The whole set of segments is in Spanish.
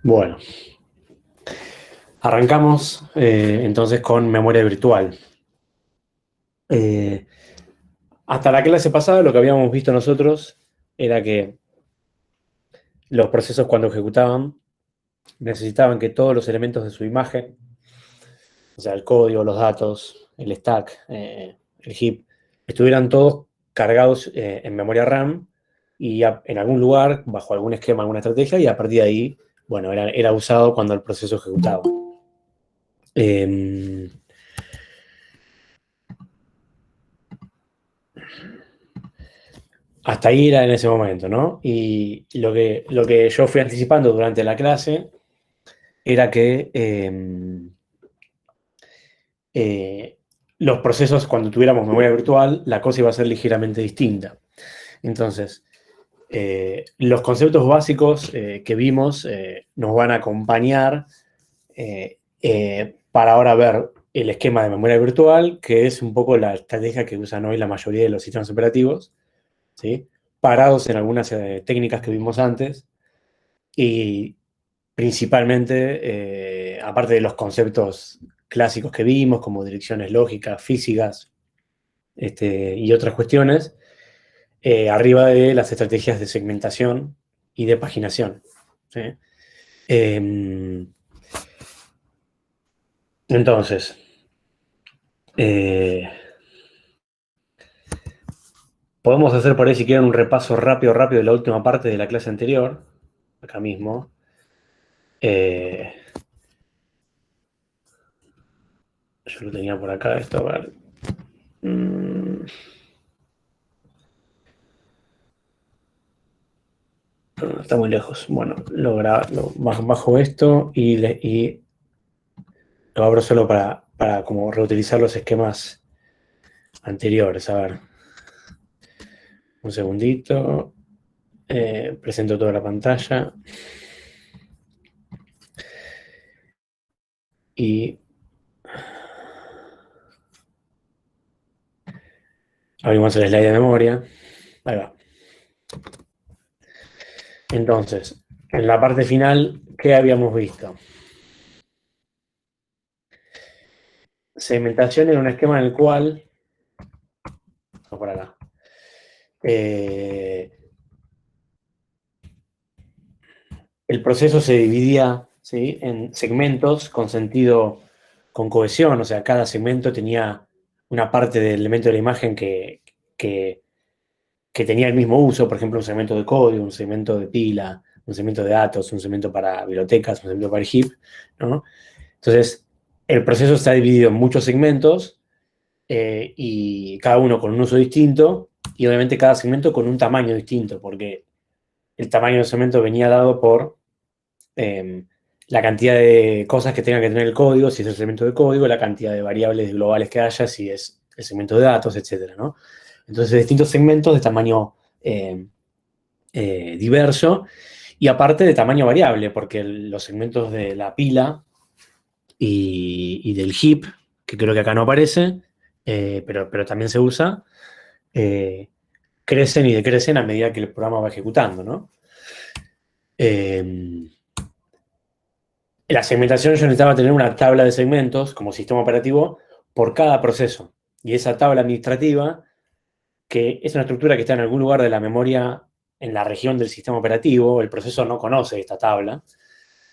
Bueno, arrancamos entonces con memoria virtual. Eh, Hasta la clase pasada lo que habíamos visto nosotros era que los procesos cuando ejecutaban necesitaban que todos los elementos de su imagen, o sea, el código, los datos, el stack, el heap, estuvieran todos cargados en memoria RAM y en algún lugar, bajo algún esquema, alguna estrategia, y a partir de ahí, bueno, era usado cuando el proceso ejecutaba. Eh, Hasta ahí era en ese momento, ¿no? Y lo que yo fui anticipando durante la clase era que eh, los procesos, cuando tuviéramos memoria virtual, la cosa iba a ser ligeramente distinta. Entonces, los conceptos básicos que vimos nos van a acompañar para ahora ver el esquema de memoria virtual, que es un poco la estrategia que usan hoy la mayoría de los sistemas operativos, ¿sí? Parados en algunas técnicas que vimos antes y principalmente, aparte de los conceptos clásicos que vimos, como direcciones lógicas, físicas y otras cuestiones, arriba de las estrategias de segmentación y de paginación. ¿Sí? Entonces, eh, podemos hacer por ahí, si quieren, un repaso rápido de la última parte de la clase anterior, acá mismo. Yo lo tenía por acá, esto, a ver. Está muy lejos. Bueno, bajo esto y lo abro solo para como reutilizar los esquemas anteriores. A ver, un segundito. Presento toda la pantalla. Y abrimos el slide de memoria. Ahí va. Entonces, en la parte final, ¿qué habíamos visto? Segmentación en un esquema en el cual... Vamos por acá. El proceso se dividía, ¿sí?, en segmentos con sentido, con cohesión, o sea, cada segmento tenía una parte del elemento de la imagen que, que tenía el mismo uso, por ejemplo, un segmento de código, un segmento de pila, un segmento de datos, un segmento para bibliotecas, un segmento para el heap, ¿no? Entonces, el proceso está dividido en muchos segmentos y cada uno con un uso distinto y obviamente cada segmento con un tamaño distinto, porque el tamaño del segmento venía dado por la cantidad de cosas que tenga que tener el código, si es el segmento de código, la cantidad de variables globales que haya, si es el segmento de datos, etcétera, ¿no? Entonces, distintos segmentos de tamaño diverso y aparte de tamaño variable, porque los segmentos de la pila y del heap, que creo que acá no aparece, pero también se usa, crecen y decrecen a medida que el programa va ejecutando, ¿no? La segmentación yo necesitaba tener una tabla de segmentos como sistema operativo por cada proceso. Y esa tabla administrativa, que es una estructura que está en algún lugar de la memoria en la región del sistema operativo, el proceso no conoce esta tabla,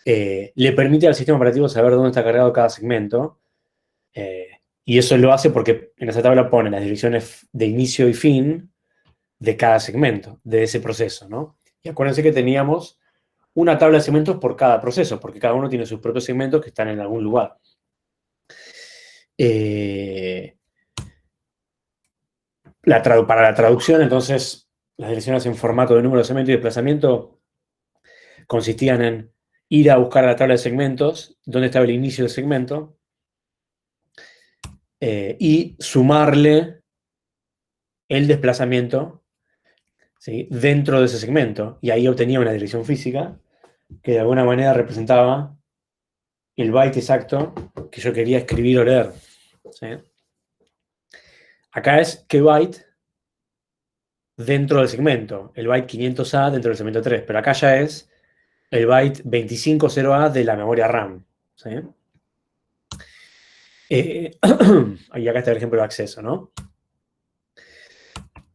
le permite al sistema operativo saber dónde está cargado cada segmento. Y eso lo hace porque en esa tabla pone las direcciones de inicio y fin de cada segmento, de ese proceso, ¿no? Y acuérdense que teníamos una tabla de segmentos por cada proceso, porque cada uno tiene sus propios segmentos que están en algún lugar. Para la traducción, entonces, las direcciones en formato de número de segmento y desplazamiento consistían en ir a buscar a la tabla de segmentos, donde estaba el inicio del segmento, y sumarle el desplazamiento, ¿sí?, dentro de ese segmento. Y ahí obtenía una dirección física que de alguna manera representaba el byte exacto que yo quería escribir o leer. ¿Sí? Acá es qué byte dentro del segmento, el byte 500A dentro del segmento 3, pero acá ya es el byte 250A de la memoria RAM. ¿Sí? Y acá está el ejemplo de acceso, ¿no?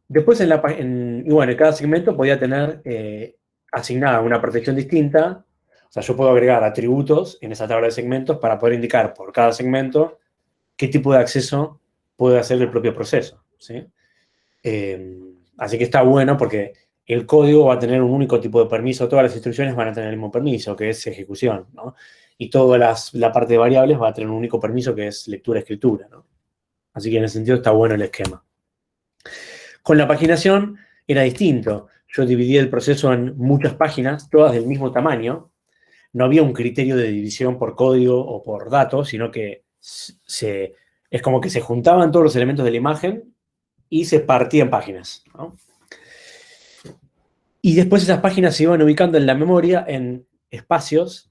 Después, y bueno, cada segmento podía tener asignada una protección distinta. O sea, yo puedo agregar atributos en esa tabla de segmentos para poder indicar por cada segmento qué tipo de acceso puede hacer el propio proceso. ¿Sí? Así que está bueno porque el código va a tener un único tipo de permiso, todas las instrucciones van a tener el mismo permiso, que es ejecución, ¿no? Y toda la parte de variables va a tener un único permiso, que es lectura-escritura, ¿no? Así que en ese sentido está bueno el esquema. Con la paginación era distinto. Yo dividía el proceso en muchas páginas, todas del mismo tamaño. No había un criterio de división por código o por datos, sino que es como que se juntaban todos los elementos de la imagen y se partían páginas, ¿no? Y después esas páginas se iban ubicando en la memoria en espacios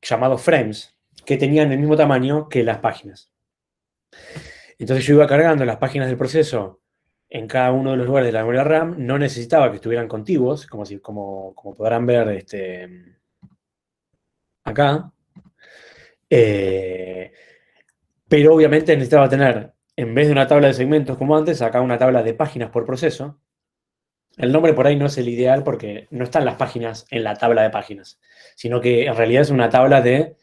llamados frames, que tenían el mismo tamaño que las páginas. Entonces yo iba cargando las páginas del proceso en cada uno de los lugares de la memoria RAM. No necesitaba que estuvieran contiguos, como podrán ver acá. Pero obviamente necesitaba tener, en vez de una tabla de segmentos como antes, acá una tabla de páginas por proceso. El nombre por ahí no es el ideal porque no están las páginas en la tabla de páginas, sino que en realidad es una tabla de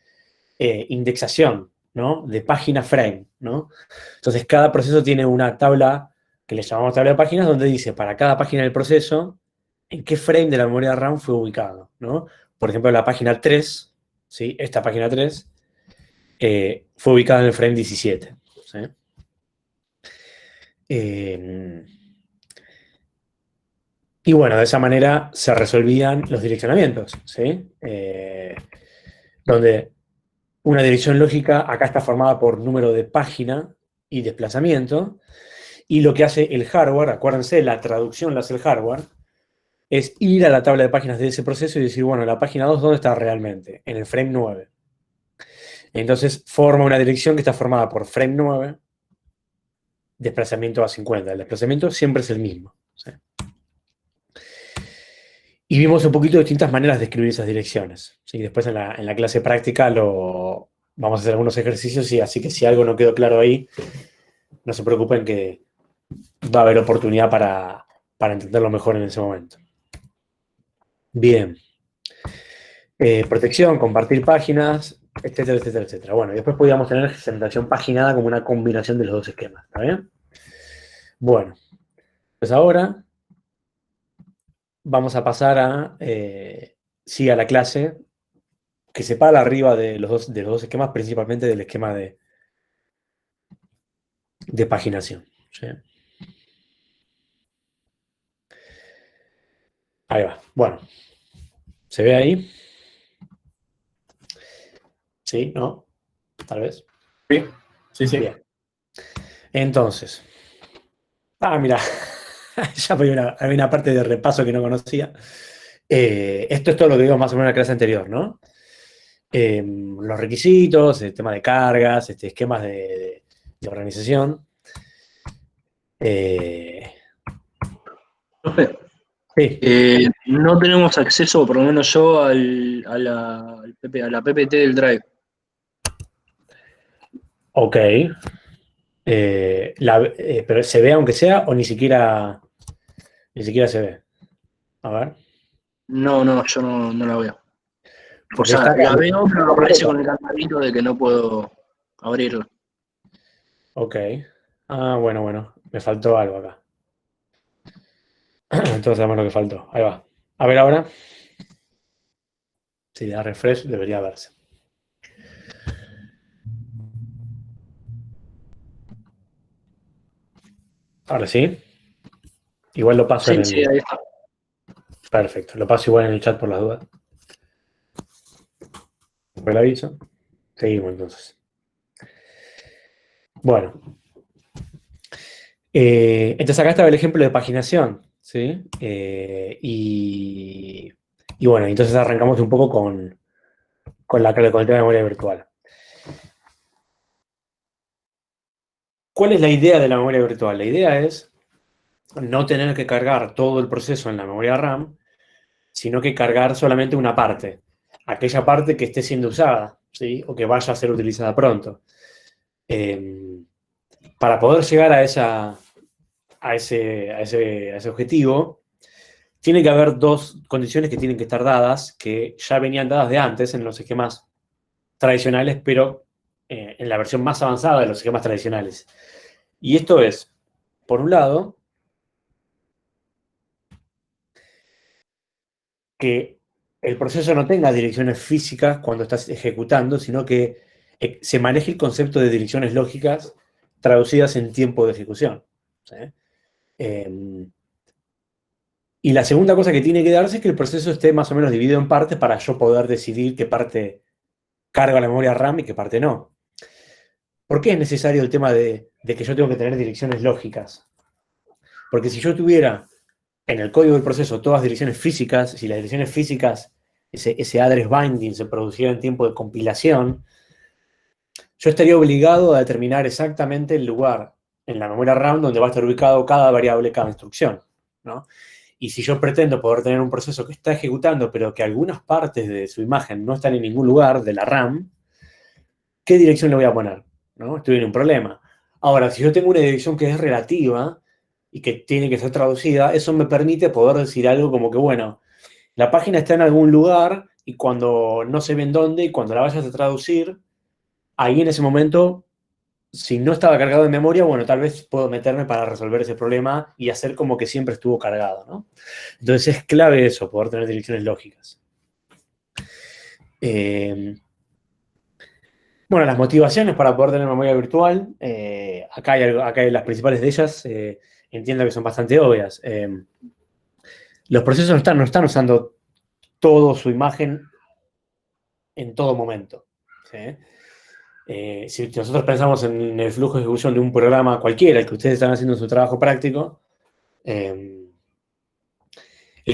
indexación, ¿no? De página frame, ¿no? Entonces cada proceso tiene una tabla que le llamamos tabla de páginas donde dice para cada página del proceso en qué frame de la memoria RAM fue ubicado, ¿no? Por ejemplo, la página 3, ¿sí? Esta página 3 fue ubicada en el frame 17, ¿sí? Y bueno, de esa manera se resolvían los direccionamientos, ¿sí? Donde una dirección lógica acá está formada por número de página y desplazamiento, y lo que hace el hardware, acuérdense, la traducción la hace el hardware, es ir a la tabla de páginas de ese proceso y decir, bueno, la página 2, ¿dónde está realmente? En el frame 9. Entonces forma una dirección que está formada por frame 9, desplazamiento a 50. El desplazamiento siempre es el mismo, ¿sí? Y vimos un poquito distintas maneras de escribir esas direcciones, ¿sí? Después en la clase práctica vamos a hacer algunos ejercicios, y así que si algo no quedó claro ahí, no se preocupen que va a haber oportunidad para entenderlo mejor en ese momento. Bien. Protección, compartir páginas, etcétera, etcétera, etcétera. Bueno, y después podríamos tener segmentación paginada como una combinación de los dos esquemas, ¿está bien? Bueno, pues ahora vamos a pasar a la clase que separa arriba de los dos esquemas, principalmente del esquema de paginación, ¿sí? Ahí va. Bueno, ¿se ve ahí? ¿Sí? ¿No? Tal vez. Sí, sí, sí. Bien. Entonces. Mira. Ya había una parte de repaso que no conocía. Esto es todo lo que vimos más o menos en la clase anterior, ¿no? Los requisitos, el tema de cargas, esquemas de organización. Profe, Sí, no tenemos acceso, por lo menos yo, a la PPT del Drive. ok. Pero ¿se ve aunque sea o ni siquiera se ve? A ver. No, no, yo no la veo. O Porque sea, está la veo, pero me aparece completa. con el candadito de que no puedo abrirla. Ok. Bueno, bueno. Me faltó algo acá. Entonces sabemos lo que faltó. Ahí va. A ver ahora. Si le da refresh, debería verse. Ahora sí. Igual lo paso en Sí, sí, el. ahí está. Perfecto. Lo paso igual en el chat por las dudas. ¿Me lo aviso? Seguimos entonces. Bueno. Entonces acá estaba el ejemplo de paginación, ¿sí? Y bueno, entonces arrancamos un poco con el tema de memoria virtual. ¿Cuál es la idea de la memoria virtual? La idea es no tener que cargar todo el proceso en la memoria RAM, sino que cargar solamente una parte, aquella parte que esté siendo usada, ¿sí? O que vaya a ser utilizada pronto. Para poder llegar a ese objetivo, tiene que haber dos condiciones que tienen que estar dadas, que ya venían dadas de antes en los esquemas tradicionales, pero en la versión más avanzada de los esquemas tradicionales. Y esto es, por un lado, que el proceso no tenga direcciones físicas cuando estás ejecutando, sino que se maneje el concepto de direcciones lógicas traducidas en tiempo de ejecución. ¿Sí? Y la segunda cosa que tiene que darse es que el proceso esté más o menos dividido en partes para yo poder decidir qué parte carga la memoria RAM y qué parte no. ¿Por qué es necesario el tema de que yo tengo que tener direcciones lógicas? Porque si yo tuviera en el código del proceso todas direcciones físicas, si las direcciones físicas, ese address binding se produciera en tiempo de compilación, yo estaría obligado a determinar exactamente el lugar en la memoria RAM donde va a estar ubicado cada variable, cada instrucción, ¿no? Y si yo pretendo poder tener un proceso que está ejecutando, pero que algunas partes de su imagen no están en ningún lugar de la RAM, ¿qué dirección le voy a poner? ¿No? Estoy en un problema. Ahora, si yo tengo una dirección que es relativa y que tiene que ser traducida, eso me permite poder decir algo como que, bueno, la página está en algún lugar y cuando no sé bien dónde y cuando la vayas a traducir, ahí en ese momento, si no estaba cargado de memoria, bueno, tal vez puedo meterme para resolver ese problema y hacer como que siempre estuvo cargado, ¿no? Entonces es clave eso, poder tener direcciones lógicas. Bueno, las motivaciones para poder tener memoria virtual, acá hay las principales de ellas, entiendo que son bastante obvias. Los procesos no están usando toda su imagen en todo momento. ¿Sí? Si nosotros pensamos en el flujo de ejecución de un programa cualquiera, el que ustedes están haciendo en su trabajo práctico, el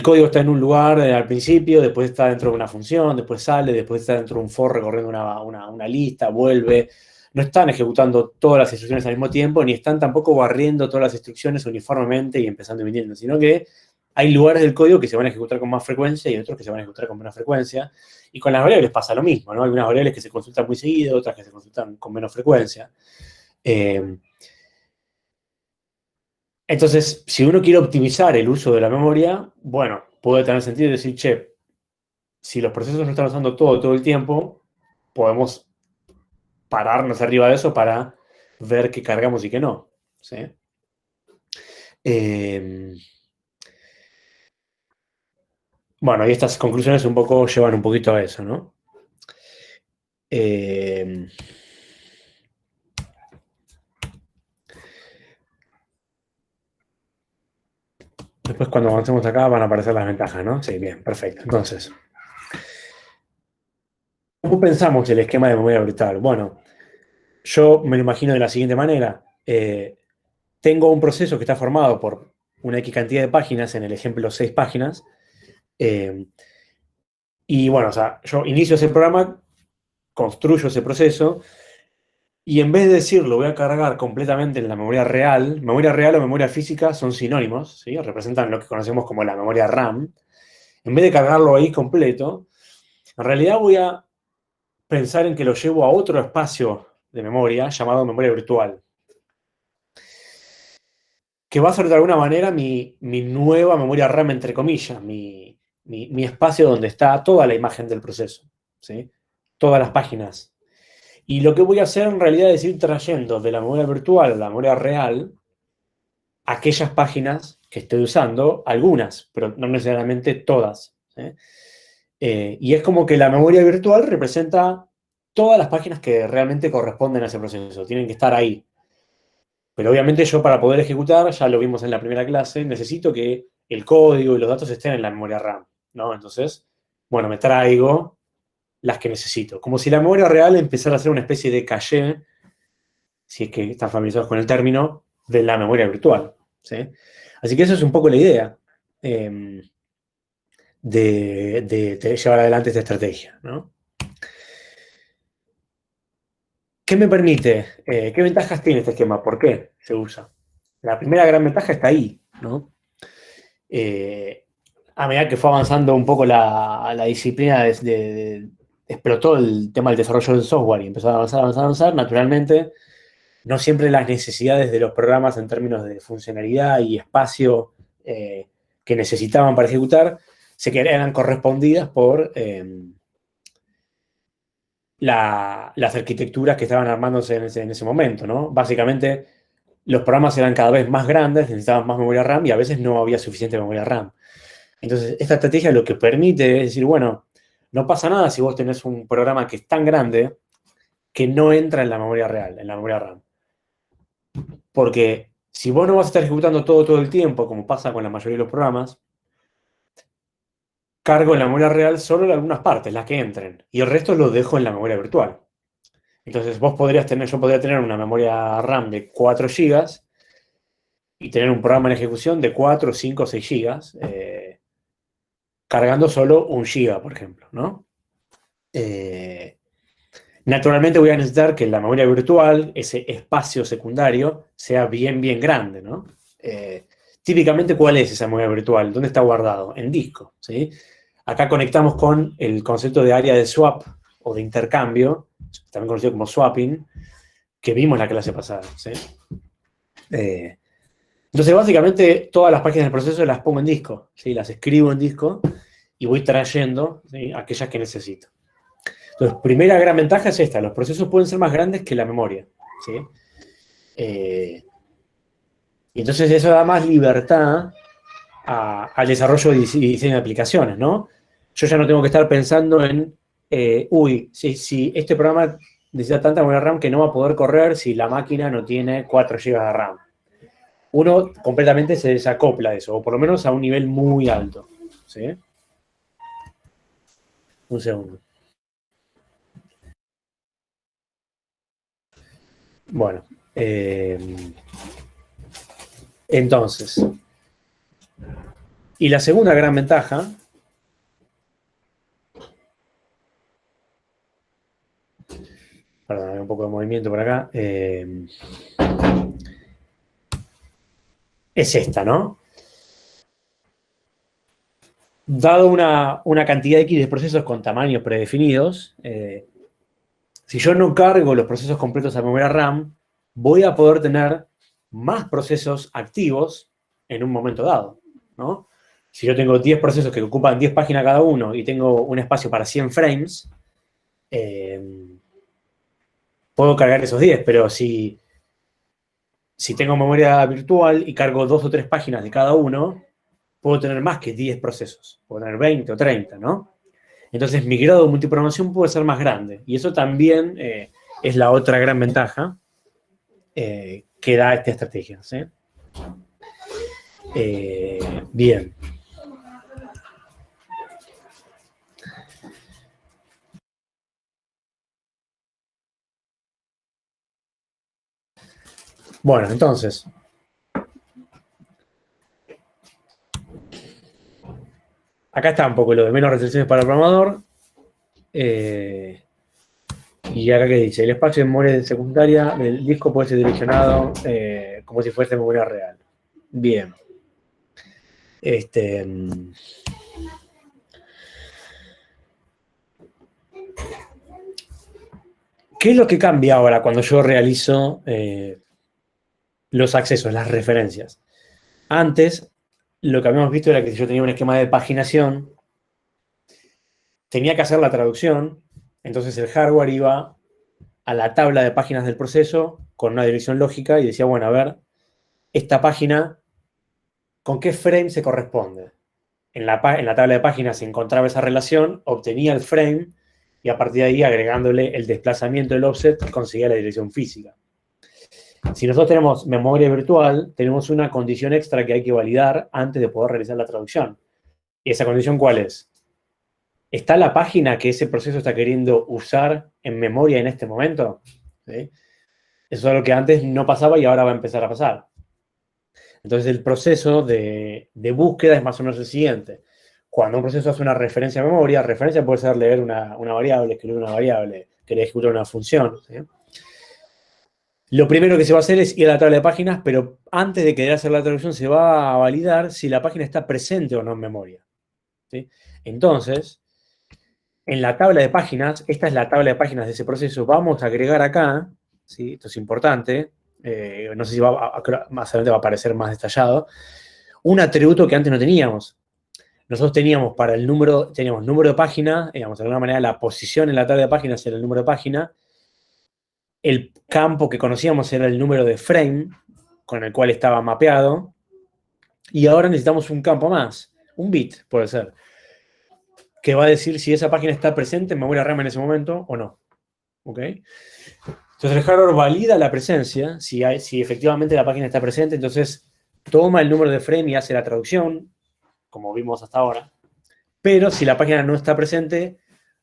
código está en un lugar al principio, después está dentro de una función, después sale, después está dentro de un for recorriendo una lista, vuelve. No están ejecutando todas las instrucciones al mismo tiempo, ni están tampoco barriendo todas las instrucciones uniformemente y empezando y viniendo, sino que hay lugares del código que se van a ejecutar con más frecuencia y otros que se van a ejecutar con menos frecuencia. Y con las variables pasa lo mismo, ¿no? Hay unas variables que se consultan muy seguido, otras que se consultan con menos frecuencia. Entonces, si uno quiere optimizar el uso de la memoria, bueno, puede tener sentido decir, che, si los procesos no están usando todo el tiempo, podemos pararnos arriba de eso para ver qué cargamos y qué no. ¿Sí? Bueno, y estas conclusiones un poco llevan un poquito a eso, ¿no? Después cuando avancemos acá van a aparecer las ventajas, ¿no? Sí, bien, perfecto. Entonces, ¿cómo pensamos el esquema de memoria virtual? Bueno, yo me lo imagino de la siguiente manera. Tengo un proceso que está formado por una X cantidad de páginas, en el ejemplo 6 páginas, y bueno, o sea, yo inicio ese programa, construyo ese proceso, y en vez de decirlo voy a cargar completamente en la memoria real o memoria física son sinónimos, ¿sí? Representan lo que conocemos como la memoria RAM. En vez de cargarlo ahí completo, en realidad voy a pensar en que lo llevo a otro espacio de memoria llamado memoria virtual, que va a ser de alguna manera mi nueva memoria RAM, entre comillas, mi espacio donde está toda la imagen del proceso, ¿sí? Todas las páginas. Y lo que voy a hacer en realidad es ir trayendo de la memoria virtual a la memoria real aquellas páginas que estoy usando, algunas, pero no necesariamente todas. ¿Sí? Y es como que la memoria virtual representa todas las páginas que realmente corresponden a ese proceso, tienen que estar ahí. Pero obviamente yo para poder ejecutar, ya lo vimos en la primera clase, necesito que el código y los datos estén en la memoria RAM, ¿no? Entonces, bueno, me traigo las que necesito. Como si la memoria real empezara a ser una especie de caché, si es que están familiarizados con el término, de la memoria virtual, ¿sí? Así que eso es un poco la idea de llevar adelante esta estrategia, ¿no? ¿Qué me permite? ¿Qué ventajas tiene este esquema? ¿Por qué se usa? La primera gran ventaja está ahí, ¿no? a medida que fue avanzando un poco la disciplina, explotó el tema del desarrollo del software y empezó a avanzar, avanzar, avanzar. Naturalmente, no siempre las necesidades de los programas en términos de funcionalidad y espacio que necesitaban para ejecutar eran correspondidas por las arquitecturas que estaban armándose en ese momento, ¿no? Básicamente, los programas eran cada vez más grandes, necesitaban más memoria RAM y a veces no había suficiente memoria RAM. Entonces, esta estrategia lo que permite es decir, bueno, no pasa nada si vos tenés un programa que es tan grande que no entra en la memoria real, en la memoria RAM. Porque si vos no vas a estar ejecutando todo el tiempo, como pasa con la mayoría de los programas, cargo en la memoria real solo en algunas partes, las que entren, y el resto lo dejo en la memoria virtual. Entonces yo podría tener una memoria RAM de 4 GB y tener un programa en ejecución de 4, 5, 6 GB, cargando solo 1 GB, por ejemplo, ¿no? Naturalmente voy a necesitar que la memoria virtual, ese espacio secundario, sea bien grande, ¿no? Típicamente, ¿cuál es esa memoria virtual? ¿Dónde está guardado? En disco, ¿sí? Acá conectamos con el concepto de área de swap o de intercambio, también conocido como swapping, que vimos en la clase pasada, ¿sí? Entonces, básicamente, todas las páginas del proceso las pongo en disco, ¿sí? Las escribo en disco y voy trayendo, ¿sí?, aquellas que necesito. Entonces, primera gran ventaja es esta: los procesos pueden ser más grandes que la memoria, ¿sí? Y entonces eso da más libertad al desarrollo y diseño de aplicaciones, ¿no? Yo ya no tengo que estar pensando en, si este programa necesita tanta memoria RAM que no va a poder correr si la máquina no tiene 4 GB de RAM. Uno completamente se desacopla de eso, o por lo menos a un nivel muy alto, ¿sí? Un segundo. Bueno, entonces, y la segunda gran ventaja, perdón, hay un poco de movimiento por acá, es esta, ¿no? Dado una cantidad X de procesos con tamaños predefinidos, si yo no cargo los procesos completos a memoria RAM, voy a poder tener más procesos activos en un momento dado, ¿no? Si yo tengo 10 procesos que ocupan 10 páginas cada uno y tengo un espacio para 100 frames, puedo cargar esos 10, pero si tengo memoria virtual y cargo 2 o 3 páginas de cada uno, puedo tener más que 10 procesos, puedo tener 20 o 30, ¿no? Entonces mi grado de multiprogramación puede ser más grande. Y eso también es la otra gran ventaja que da esta estrategia, ¿sí? Bien. Bueno, entonces, acá está un poco lo de menos restricciones para el programador. Y acá que dice, el espacio de memoria secundaria del disco puede ser direccionado como si fuese memoria real. Bien. ¿Qué es lo que cambia ahora cuando yo realizo los accesos, las referencias? Antes, lo que habíamos visto era que si yo tenía un esquema de paginación, tenía que hacer la traducción, entonces el hardware iba a la tabla de páginas del proceso con una dirección lógica y decía, bueno, a ver, esta página, ¿con qué frame se corresponde? En la tabla de páginas se encontraba esa relación, obtenía el frame y a partir de ahí, agregándole el desplazamiento del offset, conseguía la dirección física. Si nosotros tenemos memoria virtual, tenemos una condición extra que hay que validar antes de poder realizar la traducción. ¿Y esa condición cuál es? ¿Está la página que ese proceso está queriendo usar en memoria en este momento? ¿Sí? Eso es algo que antes no pasaba y ahora va a empezar a pasar. Entonces el proceso de búsqueda es más o menos el siguiente. Cuando un proceso hace una referencia a memoria, referencia puede ser leer una variable, escribir una variable, querer ejecutar una función, ¿sí? Lo primero que se va a hacer es ir a la tabla de páginas, pero antes de querer hacer la traducción se va a validar si la página está presente o no en memoria. ¿sí? Entonces, en la tabla de páginas, esta es la tabla de páginas de ese proceso, vamos a agregar acá, ¿sí? Esto es importante, no sé si más adelante va a aparecer más detallado, un atributo que antes no teníamos. Nosotros teníamos para el número, teníamos número de página, digamos, de alguna manera la posición en la tabla de páginas era el número de página, el campo que conocíamos era el número de frame con el cual estaba mapeado, y ahora necesitamos un campo más, un bit, puede ser, que va a decir si esa página está presente en memoria RAM en ese momento o no. ¿Ok? Entonces el hardware valida la presencia, si efectivamente la página está presente, entonces toma el número de frame y hace la traducción, como vimos hasta ahora. Pero si la página no está presente,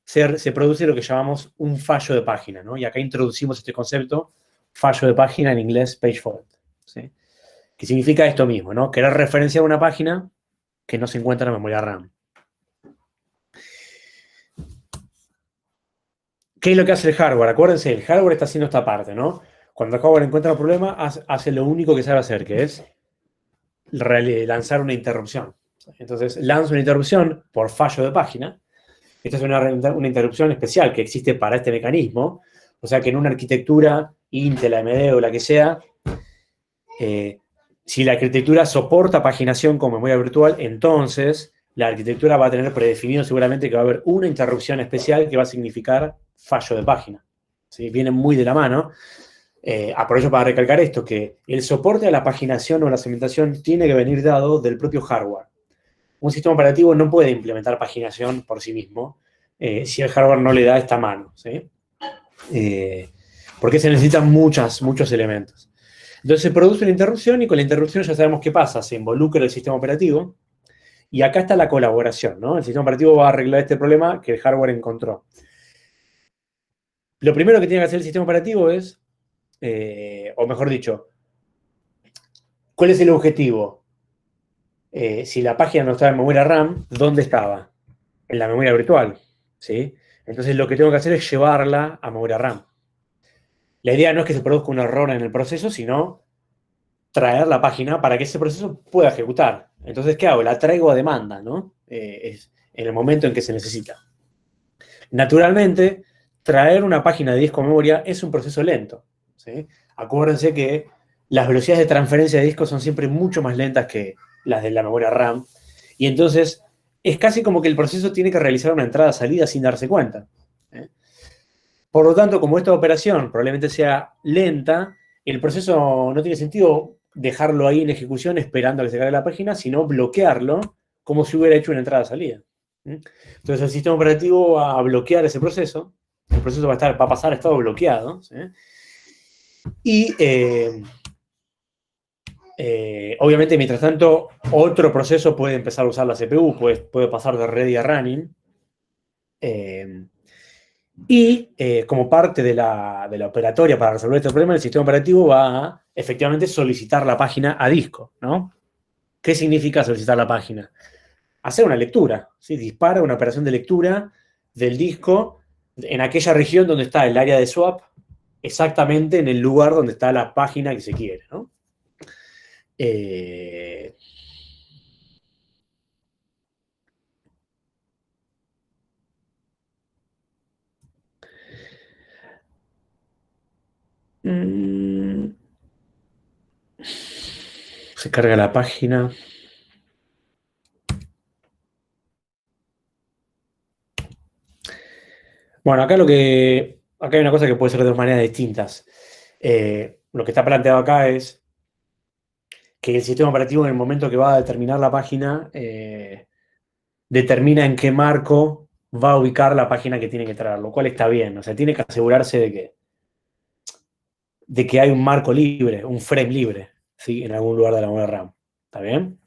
se produce lo que llamamos un fallo de página, ¿no? Y acá introducimos este concepto, fallo de página, en inglés, page fault, ¿sí? Que significa esto mismo, ¿no? Querer referenciar una página que no se encuentra en la memoria RAM. ¿Qué es lo que hace el hardware? Acuérdense, el hardware está haciendo esta parte, ¿no? Cuando el hardware encuentra un problema, hace lo único que sabe hacer, que es lanzar una interrupción. Entonces, lanza una interrupción por fallo de página. Esta es una interrupción especial que existe para este mecanismo. O sea que en una arquitectura Intel, AMD o la que sea, si la arquitectura soporta paginación con memoria virtual, entonces la arquitectura va a tener predefinido seguramente que va a haber una interrupción especial que va a significar fallo de página. ¿Sí? Vienen muy de la mano. Aprovecho para recalcar esto, que el soporte a la paginación o la segmentación tiene que venir dado del propio hardware. Un sistema operativo no puede implementar paginación por sí mismo si el hardware no le da esta mano, ¿sí? Porque se necesitan muchos elementos. Entonces se produce una interrupción y con la interrupción ya sabemos qué pasa, se involucra el sistema operativo y acá está la colaboración, ¿no? El sistema operativo va a arreglar este problema que el hardware encontró. Lo primero que tiene que hacer el sistema operativo es, o mejor dicho, ¿cuál es el objetivo? Si la página no estaba en memoria RAM, ¿dónde estaba? En la memoria virtual, ¿sí? Entonces lo que tengo que hacer es llevarla a memoria RAM. La idea no es que se produzca un error en el proceso, sino traer la página para que ese proceso pueda ejecutar. Entonces, ¿qué hago? La traigo a demanda, ¿no? Es en el momento en que se necesita. Naturalmente, traer una página de disco a memoria es un proceso lento, ¿sí? Acuérdense que las velocidades de transferencia de disco son siempre mucho más lentas que las de la memoria RAM. Y entonces, es casi como que el proceso tiene que realizar una entrada-salida sin darse cuenta. ¿Eh? Por lo tanto, como esta operación probablemente sea lenta, el proceso no tiene sentido dejarlo ahí en ejecución esperando a que se cargue la página, sino bloquearlo como si hubiera hecho una entrada-salida. Entonces el sistema operativo va a bloquear ese proceso, el proceso va a pasar a estado bloqueado, ¿sí? Y obviamente mientras tanto otro proceso puede empezar a usar la CPU, puede pasar de ready a running. Como parte de la operatoria para resolver este problema, el sistema operativo va a efectivamente solicitar la página a disco, ¿no? ¿Qué significa solicitar la página? Hacer una lectura, ¿sí? Dispara una operación de lectura del disco en aquella región donde está el área de swap, exactamente en el lugar donde está la página que se quiere, ¿no? Eh, mm, Se carga la página. Bueno, acá hay una cosa que puede ser de dos maneras distintas. Lo que está planteado acá es que el sistema operativo en el momento que va a determinar la página, determina en qué marco va a ubicar la página que tiene que traer, lo cual está bien. O sea, tiene que asegurarse de que hay un marco libre, un frame libre, ¿sí? En algún lugar de la memoria RAM. ¿Está bien?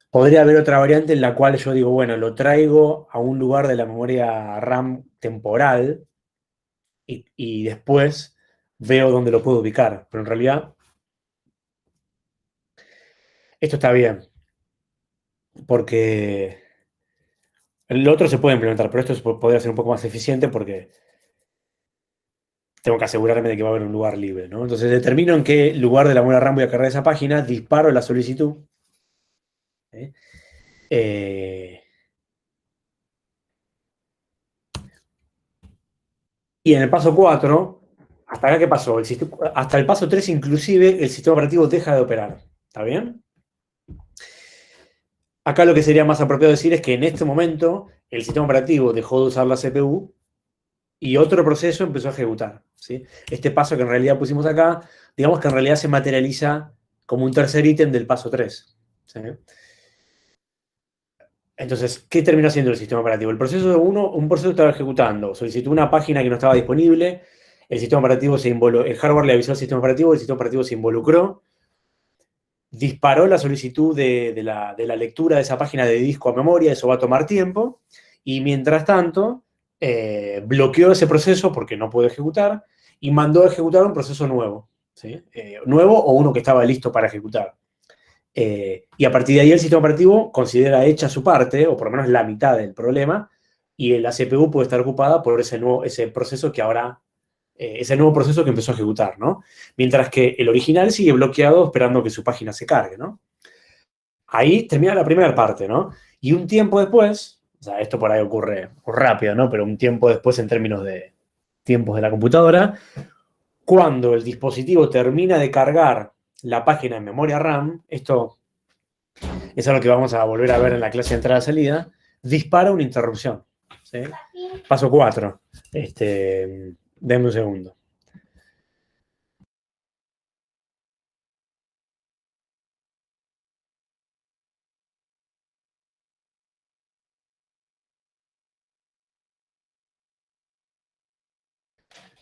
Podría haber otra variante en la cual yo digo, bueno, lo traigo a un lugar de la memoria RAM temporal y después veo dónde lo puedo ubicar. Pero en realidad, esto está bien, porque el otro se puede implementar, pero esto podría ser un poco más eficiente porque tengo que asegurarme de que va a haber un lugar libre, ¿no? Entonces determino en qué lugar de la memoria RAM voy a cargar esa página, disparo la solicitud ¿sí? Eh, y en el paso 4, ¿hasta acá qué pasó? Hasta el paso 3 inclusive el sistema operativo deja de operar. ¿Está bien? Acá lo que sería más apropiado decir es que en este momento el sistema operativo dejó de usar la CPU y otro proceso empezó a ejecutar, ¿sí? Este paso que en realidad pusimos acá, digamos que en realidad se materializa como un tercer ítem del paso 3, ¿sí? Entonces, ¿qué terminó haciendo el sistema operativo? Un proceso estaba ejecutando, solicitó una página que no estaba disponible, el sistema operativo el hardware le avisó al sistema operativo, el sistema operativo se involucró, disparó la solicitud de la lectura de esa página de disco a memoria, eso va a tomar tiempo, y mientras tanto, bloqueó ese proceso porque no pudo ejecutar, y mandó a ejecutar un proceso nuevo, ¿sí? Nuevo o uno que estaba listo para ejecutar. Y a partir de ahí el sistema operativo considera hecha su parte, o por lo menos la mitad del problema, y la CPU puede estar ocupada por ese proceso que ahora, ese nuevo proceso que empezó a ejecutar, ¿no? Mientras que el original sigue bloqueado esperando que su página se cargue, ¿no? Ahí termina la primera parte, ¿no? Y un tiempo después, o sea, esto por ahí ocurre rápido, ¿no? Pero un tiempo después en términos de tiempos de la computadora, cuando el dispositivo termina de cargar la página en memoria RAM, esto es algo que vamos a volver a ver en la clase de entrada-salida, dispara una interrupción, ¿sí? Paso 4. Denme un segundo.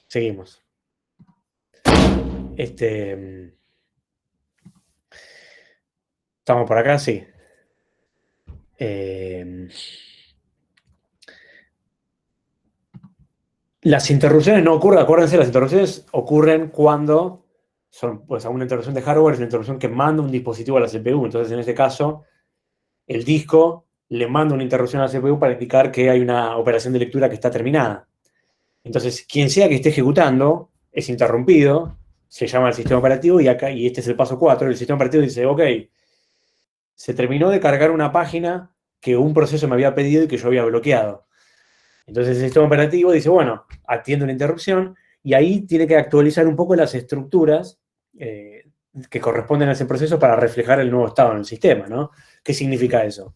Seguimos. ¿Estamos por acá? Sí. Las interrupciones no ocurren, acuérdense, las interrupciones ocurren cuando son, pues, una interrupción de hardware, es una interrupción que manda un dispositivo a la CPU. Entonces, en este caso, el disco le manda una interrupción a la CPU para indicar que hay una operación de lectura que está terminada. Entonces, quien sea que esté ejecutando es interrumpido, se llama el sistema operativo y este es el paso 4. El sistema operativo dice, ok, se terminó de cargar una página que un proceso me había pedido y que yo había bloqueado. Entonces el sistema operativo dice, bueno, atiende una interrupción y ahí tiene que actualizar un poco las estructuras que corresponden a ese proceso para reflejar el nuevo estado en el sistema, ¿no? ¿Qué significa eso?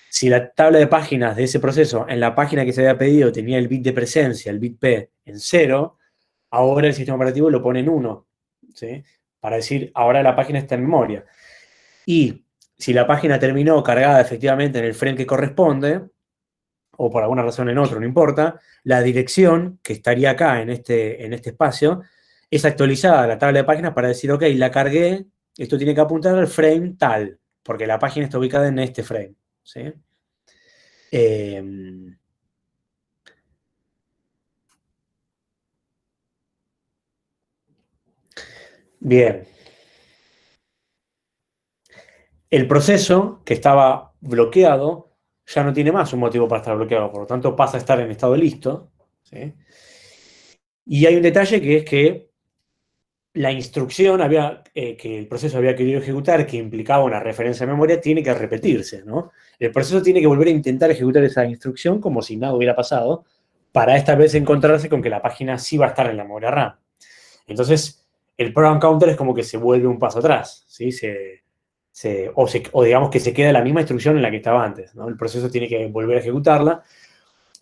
Si la tabla de páginas de ese proceso en la página que se había pedido tenía el bit de presencia, el bit P, en 0, ahora el sistema operativo lo pone en 1, ¿sí? Para decir, ahora la página está en memoria. Y si la página terminó cargada efectivamente en el frame que corresponde, o por alguna razón en otro, no importa, la dirección que estaría acá en este espacio es actualizada a la tabla de páginas para decir, ok, la cargué, esto tiene que apuntar al frame tal, porque la página está ubicada en este frame, ¿sí? Bien. El proceso que estaba bloqueado ya no tiene más un motivo para estar bloqueado, por lo tanto pasa a estar en estado listo, ¿sí? Y hay un detalle que es que la instrucción que el proceso había querido ejecutar, que implicaba una referencia a memoria, tiene que repetirse, ¿no? El proceso tiene que volver a intentar ejecutar esa instrucción como si nada hubiera pasado, para esta vez encontrarse con que la página sí va a estar en la memoria RAM. Entonces, el program counter es como que se vuelve un paso atrás, ¿sí? O digamos que se queda la misma instrucción en la que estaba antes, ¿no? El proceso tiene que volver a ejecutarla.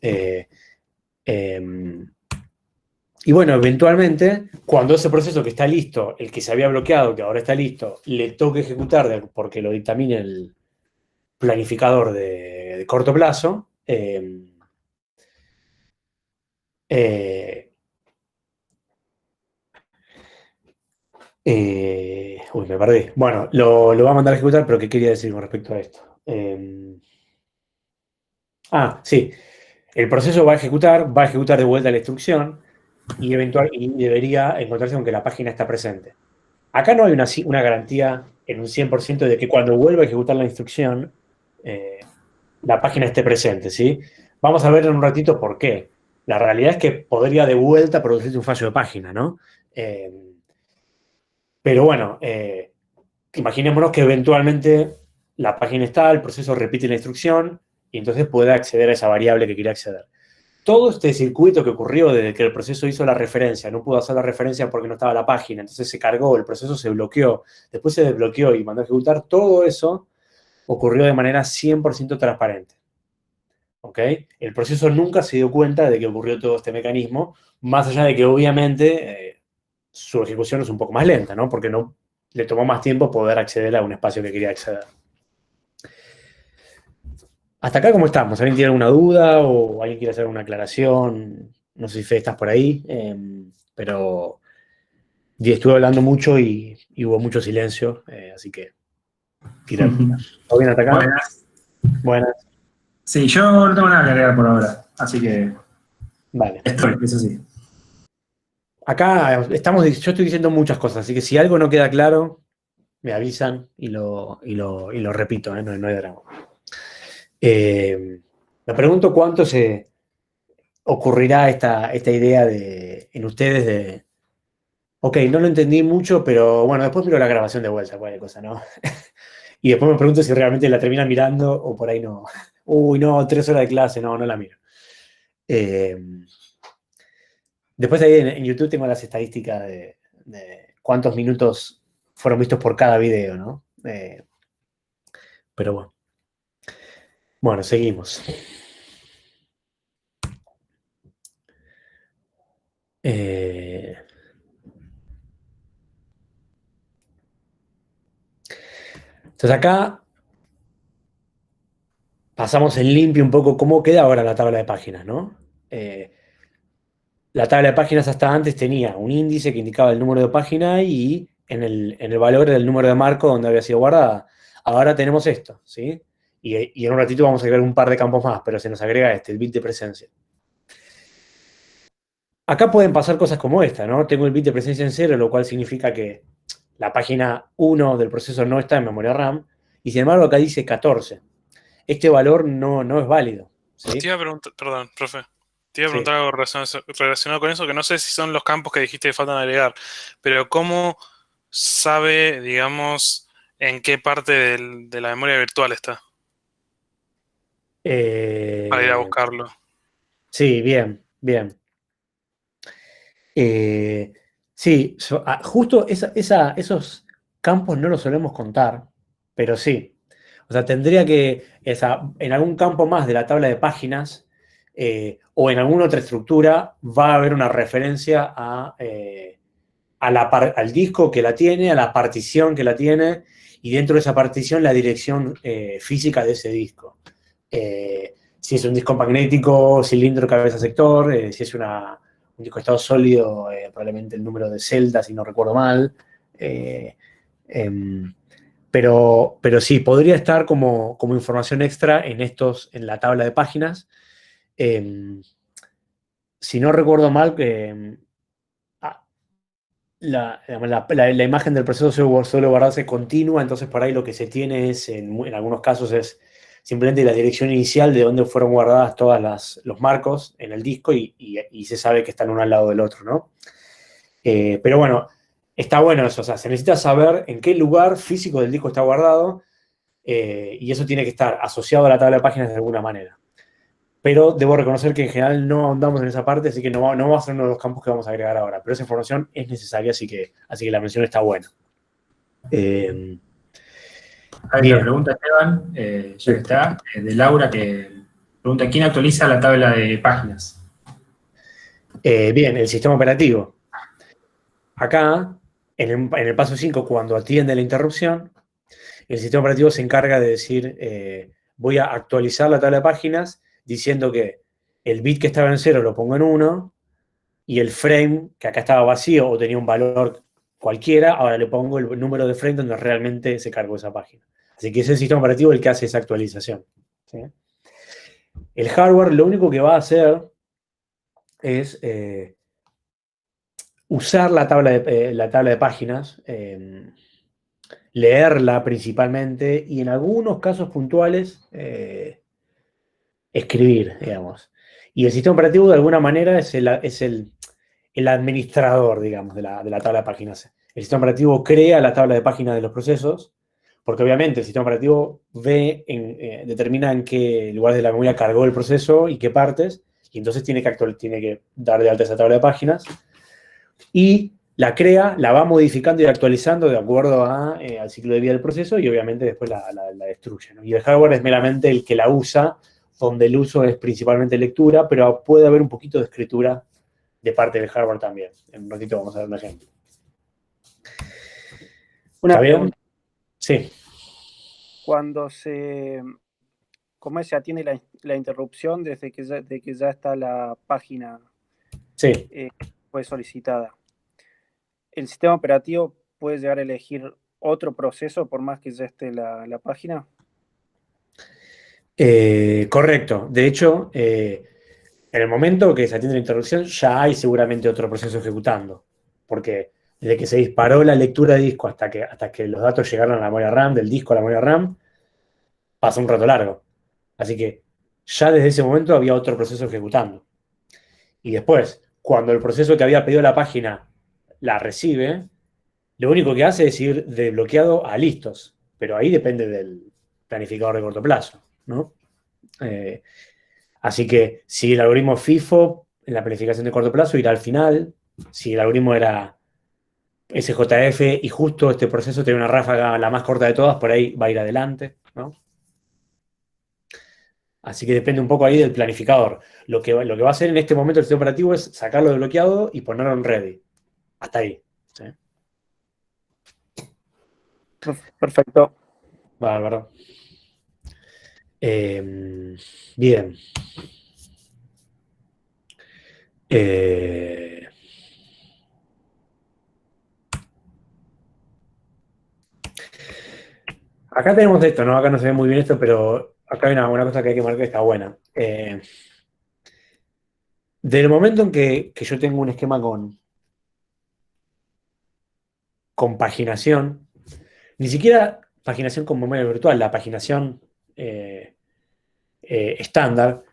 Eh, eh, y bueno, eventualmente, cuando ese proceso que está listo, el que se había bloqueado, que ahora está listo, le toque ejecutar porque lo dictamine el planificador de corto plazo, eh, me perdí. Bueno, lo va a mandar a ejecutar, pero ¿qué quería decir con respecto a esto? Sí. El proceso va a ejecutar de vuelta la instrucción y debería encontrarse con que la página está presente. Acá no hay una garantía en un 100% de que cuando vuelva a ejecutar la instrucción, eh, la página esté presente, ¿sí? Vamos a ver en un ratito por qué. La realidad es que podría de vuelta producirse un fallo de página, ¿no? Pero bueno, imaginémonos que eventualmente la página está, el proceso repite la instrucción y entonces puede acceder a esa variable que quiere acceder. Todo este circuito que ocurrió desde que el proceso hizo la referencia, no pudo hacer la referencia porque no estaba la página, entonces se cargó, el proceso se bloqueó, después se desbloqueó y mandó a ejecutar, todo eso ocurrió de manera 100% transparente. ¿Ok? El proceso nunca se dio cuenta de que ocurrió todo este mecanismo, más allá de que obviamente su ejecución es un poco más lenta, ¿no? Porque no le tomó más tiempo poder acceder a un espacio que quería acceder. Hasta acá, ¿cómo estamos? ¿Alguien tiene alguna duda o alguien quiere hacer una aclaración? No sé si Fede estás por ahí, pero estuve hablando mucho y hubo mucho silencio, así que tira. ¿Todo bien hasta acá? Buenas. Buenas. Sí, yo no tengo nada que agregar por ahora, así que Vale. eso sí. Acá yo estoy diciendo muchas cosas, así que si algo no queda claro, me avisan y lo repito, no hay drama. Me pregunto cuánto se ocurrirá esta idea en ustedes de, ok, no lo entendí mucho, pero bueno, después miro la grabación de vuelta, cualquier cosa, ¿no? Y después me pregunto si realmente la terminan mirando o por ahí no. Uy, no, 3 horas de clase, no la miro. Después ahí en YouTube tengo las estadísticas de cuántos minutos fueron vistos por cada video, ¿no? Pero bueno. Bueno, seguimos. Entonces acá pasamos en limpio un poco cómo queda ahora la tabla de páginas, ¿no? La tabla de páginas hasta antes tenía un índice que indicaba el número de página y en el valor del número de marco donde había sido guardada. Ahora tenemos esto, ¿sí? Y en un ratito vamos a agregar un par de campos más, pero se nos agrega el bit de presencia. Acá pueden pasar cosas como esta, ¿no? Tengo el bit de presencia en 0, lo cual significa que la página 1 del proceso no está en memoria RAM, y sin embargo acá dice 14. Este valor no es válido, ¿sí? Te iba a preguntar, perdón, profe. Te iba a Sí. preguntar algo relacionado con eso, que no sé si son los campos que dijiste que faltan agregar, pero ¿cómo sabe, digamos, en qué parte de la memoria virtual está? Para ir a buscarlo. Sí, bien. Sí, justo esos campos no los solemos contar, pero sí. O sea, tendría que, en algún campo más de la tabla de páginas o en alguna otra estructura va a haber una referencia al disco que la tiene, a la partición que la tiene, y dentro de esa partición la dirección física de ese disco. Si es un disco magnético, cilindro, cabeza, sector, si es un disco de estado sólido, probablemente el número de celdas, si no recuerdo mal. Pero sí, podría estar como información extra en la tabla de páginas. Si no recuerdo mal, la imagen del proceso suele guardarse continua, entonces por ahí lo que se tiene es, en algunos casos, es simplemente la dirección inicial de donde fueron guardadas todos los marcos en el disco y se sabe que están uno al lado del otro, ¿no? Pero bueno, está bueno eso, o sea, se necesita saber en qué lugar físico del disco está guardado y eso tiene que estar asociado a la tabla de páginas de alguna manera. Pero debo reconocer que en general no ahondamos en esa parte, así que no va a ser uno de los campos que vamos a agregar ahora. Pero esa información es necesaria, así que la mención está buena. Hay bien. otra pregunta, Esteban, ya que está, de Laura, que pregunta: ¿quién actualiza la tabla de páginas? Bien, el sistema operativo. Acá, en el paso 5, cuando atiende la interrupción, el sistema operativo se encarga de decir, voy a actualizar la tabla de páginas diciendo que el bit que estaba en 0 lo pongo en 1 y el frame, que acá estaba vacío o tenía un valor cualquiera, ahora le pongo el número de frame donde realmente se cargó esa página. Así que es el sistema operativo el que hace esa actualización, ¿sí? El hardware lo único que va a hacer es usar la tabla de páginas, leerla principalmente y en algunos casos puntuales escribir, digamos. Y el sistema operativo de alguna manera es el administrador, digamos, de la tabla de páginas. El sistema operativo crea la tabla de páginas de los procesos, porque obviamente el sistema operativo determina en qué lugar de la memoria cargó el proceso y qué partes, y entonces tiene que dar de alta esa tabla de páginas, y la crea, la va modificando y actualizando de acuerdo al ciclo de vida del proceso, y obviamente después la destruye, ¿no? Y el hardware es meramente el que la usa, donde el uso es principalmente lectura, pero puede haber un poquito de escritura de parte del hardware también. En un ratito vamos a ver un ejemplo. Una ¿Está bien? pregunta. Sí. Cuando ¿cómo se atiende la interrupción desde de que ya está la página Sí. fue solicitada? ¿El sistema operativo puede llegar a elegir otro proceso por más que ya esté la página? Correcto. De hecho, en el momento que se atiende la interrupción, ya hay seguramente otro proceso ejecutando. Porque desde que se disparó la lectura de disco hasta que los datos llegaron a la memoria RAM, del disco a la memoria RAM, pasa un rato largo. Así que ya desde ese momento había otro proceso ejecutando. Y después, cuando el proceso que había pedido la página la recibe, lo único que hace es ir de bloqueado a listos. Pero ahí depende del planificador de corto plazo, ¿no? Así que si el algoritmo FIFO en la planificación de corto plazo irá al final, si el algoritmo era SJF y justo este proceso tiene una ráfaga la más corta de todas, por ahí va a ir adelante, ¿no? Así que depende un poco ahí del planificador. Lo que va a hacer en este momento el sistema operativo es sacarlo de bloqueado y ponerlo en ready. Hasta ahí. ¿Sí? Perfecto. Bárbaro. Bien. Acá tenemos esto, ¿no? Acá no se ve muy bien esto, pero acá hay una cosa que hay que marcar que está buena. Del momento en que yo tengo un esquema con paginación, ni siquiera paginación con memoria virtual, la paginación estándar,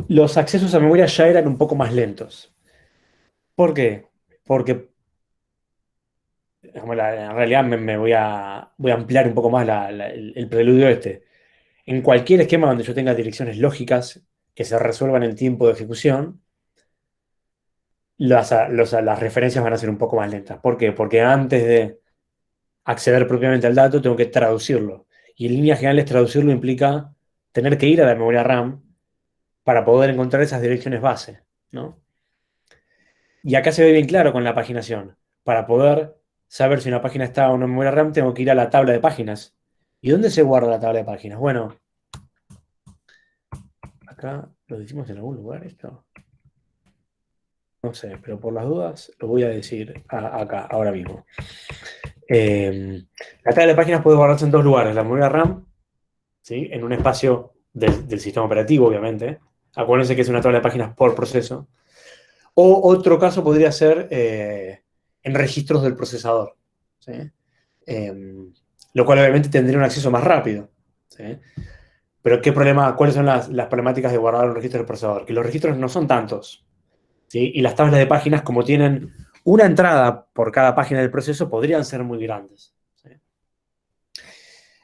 los accesos a memoria ya eran un poco más lentos. ¿Por qué? Porque en realidad me voy a ampliar un poco más el preludio este. En cualquier esquema donde yo tenga direcciones lógicas que se resuelvan en tiempo de ejecución, las referencias van a ser un poco más lentas. ¿Por qué? Porque antes de acceder propiamente al dato tengo que traducirlo. Y en líneas generales traducirlo implica tener que ir a la memoria RAM para poder encontrar esas direcciones base, ¿no? Y acá se ve bien claro con la paginación. Para poder saber si una página está o no en memoria RAM, tengo que ir a la tabla de páginas. ¿Y dónde se guarda la tabla de páginas? Bueno, acá lo decimos en algún lugar esto. No sé, pero por las dudas lo voy a decir acá, ahora mismo. La tabla de páginas puede guardarse en dos lugares. La memoria RAM, ¿sí? En un espacio del sistema operativo, obviamente. Acuérdense que es una tabla de páginas por proceso. O otro caso podría ser en registros del procesador, ¿sí? Lo cual obviamente tendría un acceso más rápido, ¿sí? Pero ¿cuáles son las problemáticas de guardar un registro del procesador? Que los registros no son tantos, ¿sí? Y las tablas de páginas, como tienen una entrada por cada página del proceso, podrían ser muy grandes, ¿sí?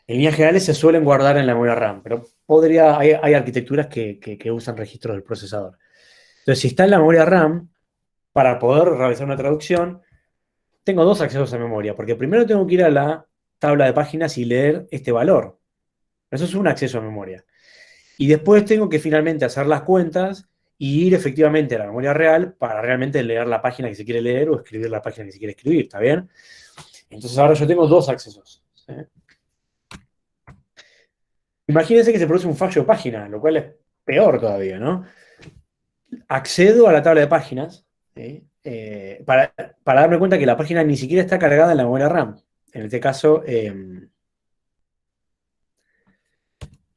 En líneas generales se suelen guardar en la memoria RAM, pero hay arquitecturas que usan registros del procesador. Entonces, si está en la memoria RAM, para poder realizar una traducción, tengo dos accesos a memoria, porque primero tengo que ir a la tabla de páginas y leer este valor. Eso es un acceso a memoria. Y después tengo que finalmente hacer las cuentas y ir efectivamente a la memoria real para realmente leer la página que se quiere leer o escribir la página que se quiere escribir, ¿está bien? Entonces ahora yo tengo dos accesos, ¿sí? Imagínense que se produce un fallo de página, lo cual es peor todavía, ¿no? Accedo a la tabla de páginas, ¿sí? Para darme cuenta que la página ni siquiera está cargada en la memoria RAM. En este caso,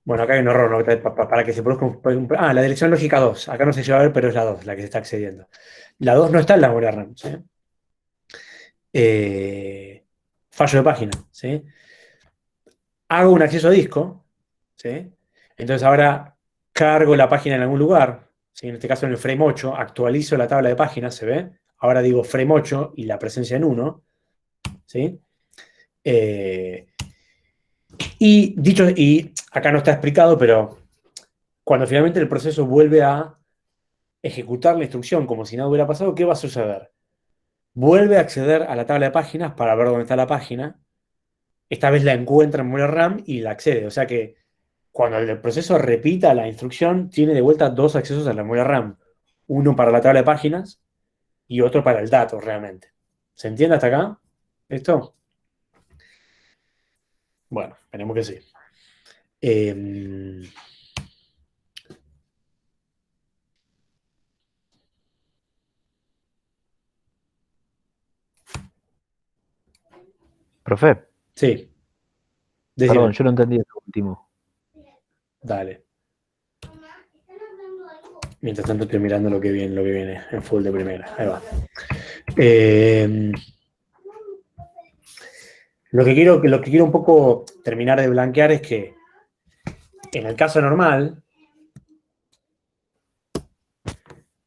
bueno, acá hay un error, ¿no? Para que se produzca la dirección lógica 2. Acá no se lleva a ver, pero es la 2 la que se está accediendo. La 2 no está en la memoria RAM, ¿sí? Fallo de página, ¿sí? Hago un acceso a disco, ¿sí? Entonces ahora cargo la página en algún lugar, ¿sí? En este caso en el frame 8, actualizo la tabla de páginas, ¿se ve? Ahora digo frame 8 y la presencia en 1, ¿sí? Y dicho, y acá no está explicado, pero cuando finalmente el proceso vuelve a ejecutar la instrucción como si nada hubiera pasado, ¿qué va a suceder? Vuelve a acceder a la tabla de páginas para ver dónde está la página. Esta vez la encuentra en memoria RAM y la accede. O sea que cuando el proceso repita la instrucción, tiene de vuelta dos accesos a la memoria RAM. Uno para la tabla de páginas y otro para el dato, realmente. ¿Se entiende hasta acá? ¿Esto? Bueno, esperemos que sí. Eh, Profe, sí, decime. perdón, yo no entendí eso último. Dale. Mientras tanto estoy mirando lo que viene en full de primera. Ahí va. Lo que quiero un poco terminar de blanquear es que en el caso normal,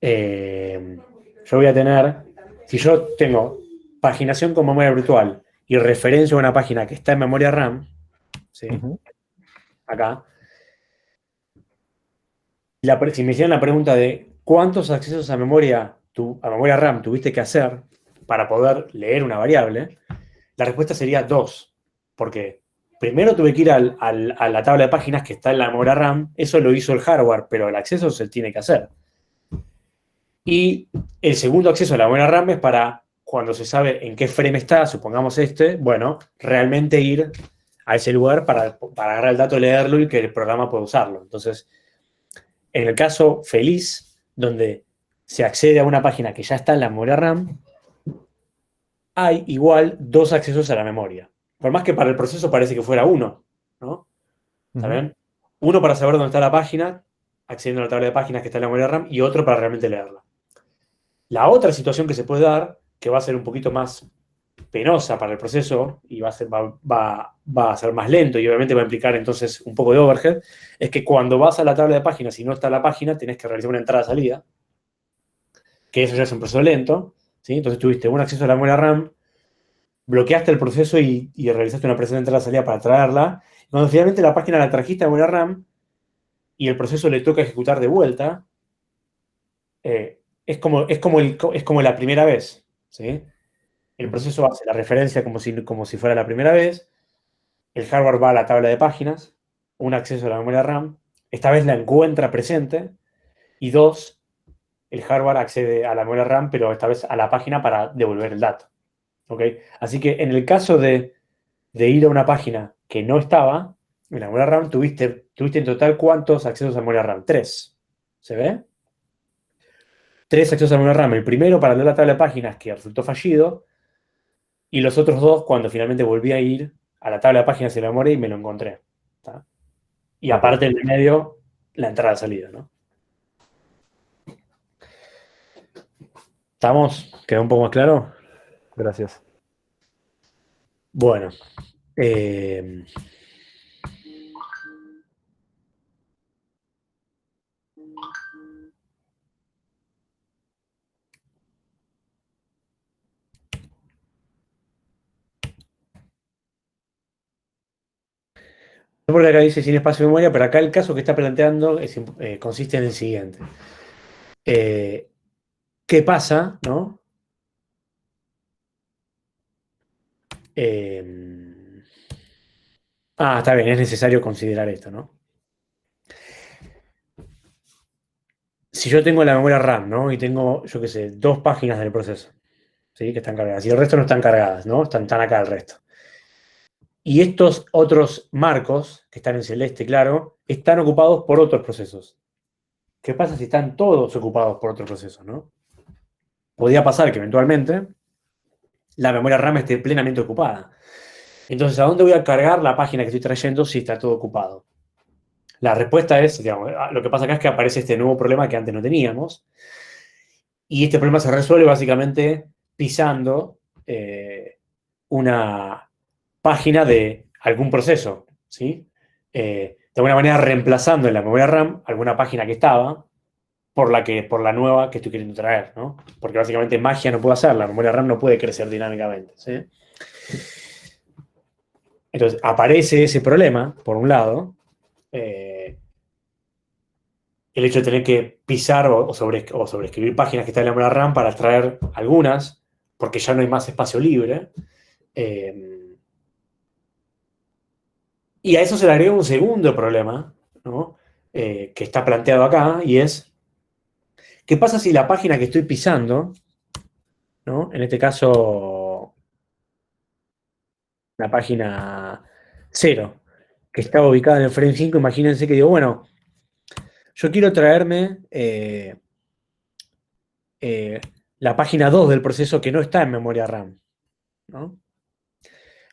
yo voy a tener, si yo tengo paginación con memoria virtual y referencia a una página que está en memoria RAM, ¿sí? Acá, si me hicieran la pregunta de cuántos accesos a memoria RAM tuviste que hacer para poder leer una variable, la respuesta sería 2, porque primero tuve que ir a la tabla de páginas que está en la memoria RAM, eso lo hizo el hardware, pero el acceso se tiene que hacer. Y el segundo acceso a la memoria RAM es para cuando se sabe en qué frame está, supongamos bueno, realmente ir a ese lugar para agarrar el dato, leerlo y que el programa pueda usarlo. Entonces, en el caso feliz, donde se accede a una página que ya está en la memoria RAM, hay igual dos accesos a la memoria. Por más que para el proceso parece que fuera uno, ¿no? ¿Está bien? Uno para saber dónde está la página, accediendo a la tabla de páginas que está en la memoria RAM, y otro para realmente leerla. La otra situación que se puede dar, que va a ser un poquito más penosa para el proceso y va a ser más lento y obviamente va a implicar entonces un poco de overhead, es que cuando vas a la tabla de páginas y no está la página, tenés que realizar una entrada-salida, que eso ya es un proceso lento, ¿sí? Entonces tuviste un acceso a la memoria RAM, bloqueaste el proceso y realizaste una presión de entrada-salida para traerla. Cuando finalmente la página la trajiste a memoria RAM y el proceso le toca ejecutar de vuelta, es como la primera vez, ¿sí? El proceso hace la referencia como si fuera la primera vez, el hardware va a la tabla de páginas, un acceso a la memoria RAM, esta vez la encuentra presente, y 2, el hardware accede a la memoria RAM, pero esta vez a la página para devolver el dato. ¿Ok? Así que en el caso de ir a una página que no estaba, en la memoria RAM tuviste en total ¿cuántos accesos a memoria RAM? 3. ¿Se ve? 3 accesos a memoria RAM. El primero para leer la tabla de páginas que resultó fallido, y los otros 2 cuando finalmente volví a ir a la tabla de páginas de la memoria y me lo encontré. ¿Tá? Y aparte del medio, la entrada-salida, ¿no? ¿Estamos? ¿Quedó un poco más claro? Gracias. Bueno. Porque acá dice sin espacio de memoria, pero acá el caso que está planteando consiste en el siguiente. ¿Qué pasa, no? Está bien, es necesario considerar esto, ¿no? Si yo tengo la memoria RAM, ¿no? Y tengo, yo qué sé, 2 páginas del proceso, ¿sí? Que están cargadas. Y el resto no están cargadas, ¿no? Están acá el resto. Y estos otros marcos, que están en celeste, claro, están ocupados por otros procesos. ¿Qué pasa si están todos ocupados por otros procesos, no? Podría pasar que eventualmente la memoria RAM esté plenamente ocupada. Entonces, ¿a dónde voy a cargar la página que estoy trayendo si está todo ocupado? La respuesta es, digamos, lo que pasa acá es que aparece este nuevo problema que antes no teníamos. Y este problema se resuelve básicamente pisando una página de algún proceso, ¿sí? De alguna manera reemplazando en la memoria RAM alguna página que estaba por la nueva que estoy queriendo traer, ¿no? Porque básicamente magia no puedo hacer, la memoria RAM no puede crecer dinámicamente, ¿sí? Entonces, aparece ese problema, por un lado, el hecho de tener que pisar o sobreescribir páginas que están en la memoria RAM para extraer algunas, porque ya no hay más espacio libre. Y a eso se le agrega un segundo problema, ¿no? Que está planteado acá, y es, ¿qué pasa si la página que estoy pisando, ¿no? En este caso, la página 0, que estaba ubicada en el frame 5, imagínense que digo, bueno, yo quiero traerme la página 2 del proceso que no está en memoria RAM, ¿no?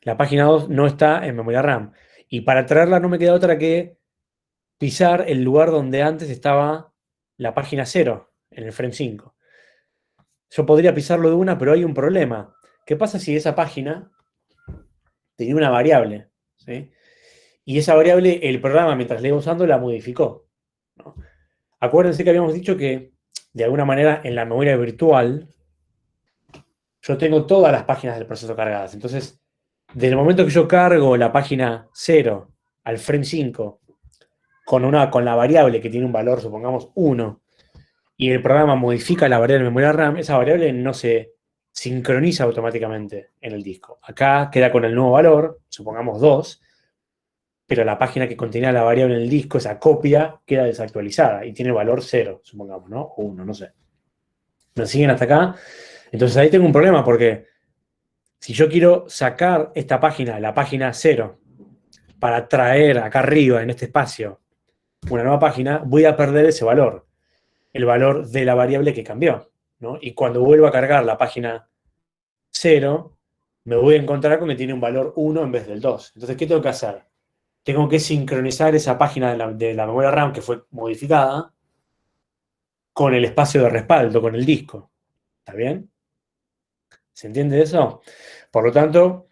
La página 2 no está en memoria RAM. Y para traerla no me queda otra que pisar el lugar donde antes estaba la página 0, en el frame 5. Yo podría pisarlo de una, pero hay un problema. ¿Qué pasa si esa página tenía una variable? ¿Sí? Y esa variable, el programa, mientras la iba usando, la modificó, ¿no? Acuérdense que habíamos dicho que, de alguna manera, en la memoria virtual, yo tengo todas las páginas del proceso cargadas. Entonces, desde el momento que yo cargo la página 0 al frame 5 con la variable que tiene un valor, supongamos 1, y el programa modifica la variable de memoria RAM, esa variable no se sincroniza automáticamente en el disco. Acá queda con el nuevo valor, supongamos 2, pero la página que contenía la variable en el disco, esa copia, queda desactualizada y tiene el valor 0, supongamos, ¿no? O 1, no sé. ¿Me siguen hasta acá? Entonces ahí tengo un problema porque si yo quiero sacar esta página, la página 0, para traer acá arriba, en este espacio, una nueva página, voy a perder ese valor, el valor de la variable que cambió, ¿no? Y cuando vuelvo a cargar la página 0, me voy a encontrar con que tiene un valor 1 en vez del 2. Entonces, ¿qué tengo que hacer? Tengo que sincronizar esa página de la memoria RAM que fue modificada con el espacio de respaldo, con el disco. ¿Está bien? ¿Se entiende eso? Por lo tanto,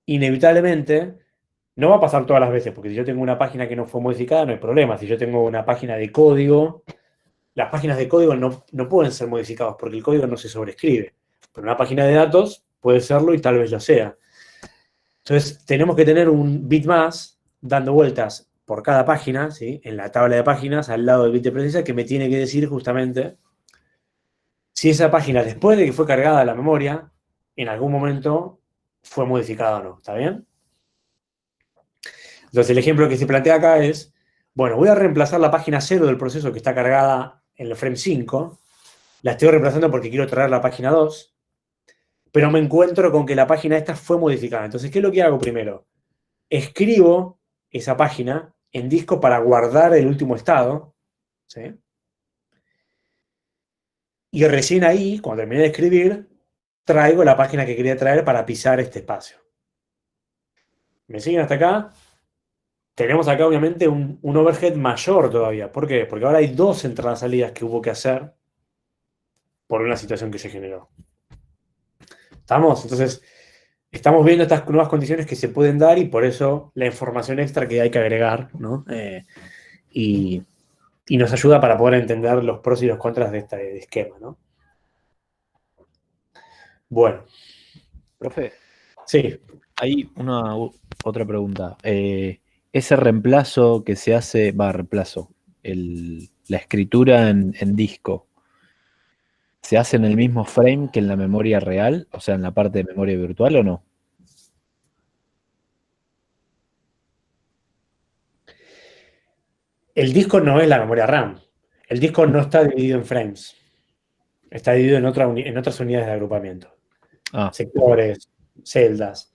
inevitablemente, no va a pasar todas las veces, porque si yo tengo una página que no fue modificada, no hay problema. Si yo tengo una página de código, las páginas de código no pueden ser modificadas porque el código no se sobrescribe. Pero una página de datos puede serlo y tal vez lo sea. Entonces, tenemos que tener un bit más dando vueltas por cada página, ¿sí? En la tabla de páginas, al lado del bit de presencia, que me tiene que decir justamente si esa página, después de que fue cargada a la memoria, en algún momento fue modificada o no. ¿Está bien? Entonces, el ejemplo que se plantea acá es, bueno, voy a reemplazar la página 0 del proceso que está cargada en el frame 5, la estoy reemplazando porque quiero traer la página 2, pero me encuentro con que la página esta fue modificada. Entonces, ¿qué es lo que hago primero? Escribo esa página en disco para guardar el último estado, ¿sí? Y recién ahí, cuando terminé de escribir, traigo la página que quería traer para pisar este espacio. ¿Me siguen hasta acá? Tenemos acá, obviamente, un overhead mayor todavía. ¿Por qué? Porque ahora hay 2 entradas-salidas que hubo que hacer por una situación que se generó. ¿Estamos? Entonces, estamos viendo estas nuevas condiciones que se pueden dar y por eso la información extra que hay que agregar, ¿no? Y nos ayuda para poder entender los pros y los contras de este esquema, ¿no? Bueno. Profe, Sí. hay otra pregunta. Ese reemplazo que se hace, la escritura en disco, ¿se hace en el mismo frame que en la memoria real? O sea, en la parte de memoria virtual o no? El disco no es la memoria RAM. El disco no está dividido en frames. Está dividido en otras unidades de agrupamiento. Sectores, celdas.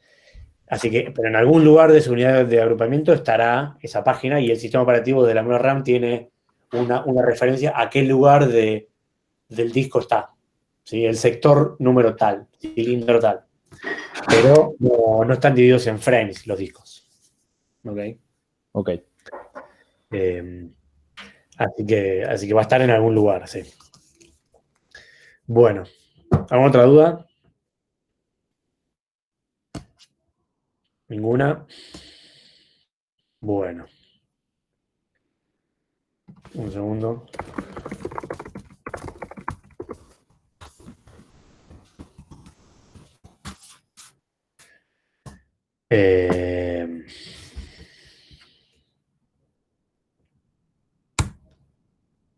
Así que, pero en algún lugar de su unidad de agrupamiento estará esa página y el sistema operativo de la memoria RAM tiene una referencia a qué lugar del disco está. ¿Sí? El sector número tal, cilindro tal. Pero no están divididos en frames los discos. ¿Ok? Ok. Así que va a estar en algún lugar, sí. Bueno, ¿alguna otra duda? ¿Ninguna? Bueno. Un segundo. Eh,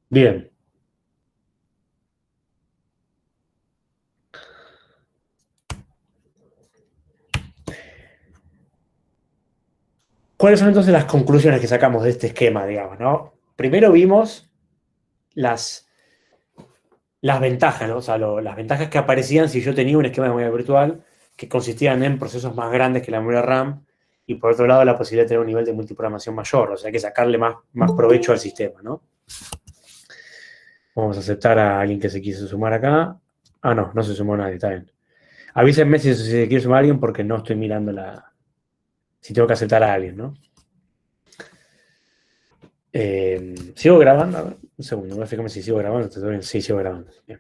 bien. ¿Cuáles son entonces las conclusiones que sacamos de este esquema, digamos, ¿no? Primero vimos las ventajas, ¿no? O sea, las ventajas que aparecían si yo tenía un esquema de memoria virtual que consistían en procesos más grandes que la memoria RAM y por otro lado la posibilidad de tener un nivel de multiprogramación mayor, o sea, hay que sacarle más provecho al sistema, ¿no? Vamos a aceptar a alguien que se quiso sumar acá. Ah, no se sumó nadie, está bien. Avísenme si se quiere sumar a alguien porque no estoy mirando si tengo que aceptar a alguien, ¿no? ¿Sigo grabando? A ver, un segundo, voy a fijarme si sigo grabando. Sí, sigo grabando. Bien.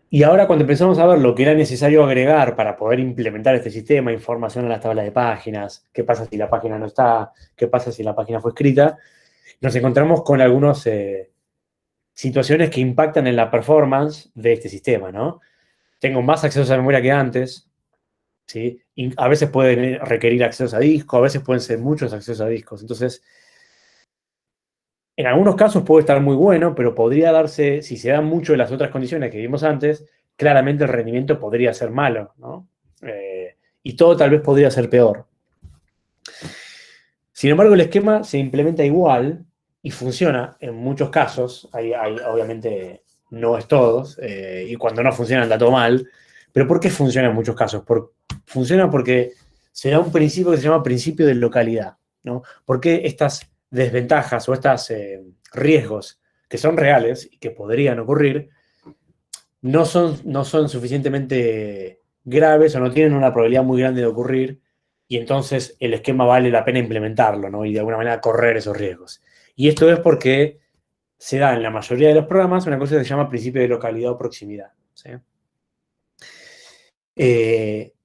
Y ahora cuando empezamos a ver lo que era necesario agregar para poder implementar este sistema, información en las tablas de páginas, qué pasa si la página no está, qué pasa si la página fue escrita, nos encontramos con algunas situaciones que impactan en la performance de este sistema, ¿no? Tengo más accesos a memoria que antes, ¿sí? Y a veces pueden requerir accesos a disco, a veces pueden ser muchos accesos a discos. Entonces, en algunos casos puede estar muy bueno, pero podría darse, si se dan mucho de las otras condiciones que vimos antes, claramente el rendimiento podría ser malo, ¿no? Y todo tal vez podría ser peor. Sin embargo, el esquema se implementa igual y funciona en muchos casos. Obviamente no es todos, y cuando no funciona anda todo mal. Pero ¿por qué funciona en muchos casos? Funciona porque se da un principio que se llama principio de localidad, ¿no? ¿Por qué estas desventajas o estos riesgos que son reales y que podrían ocurrir no son suficientemente graves o no tienen una probabilidad muy grande de ocurrir y entonces el esquema vale la pena implementarlo, ¿no? Y de alguna manera correr esos riesgos? Y esto es porque se da en la mayoría de los programas una cosa que se llama principio de localidad o proximidad, ¿sí?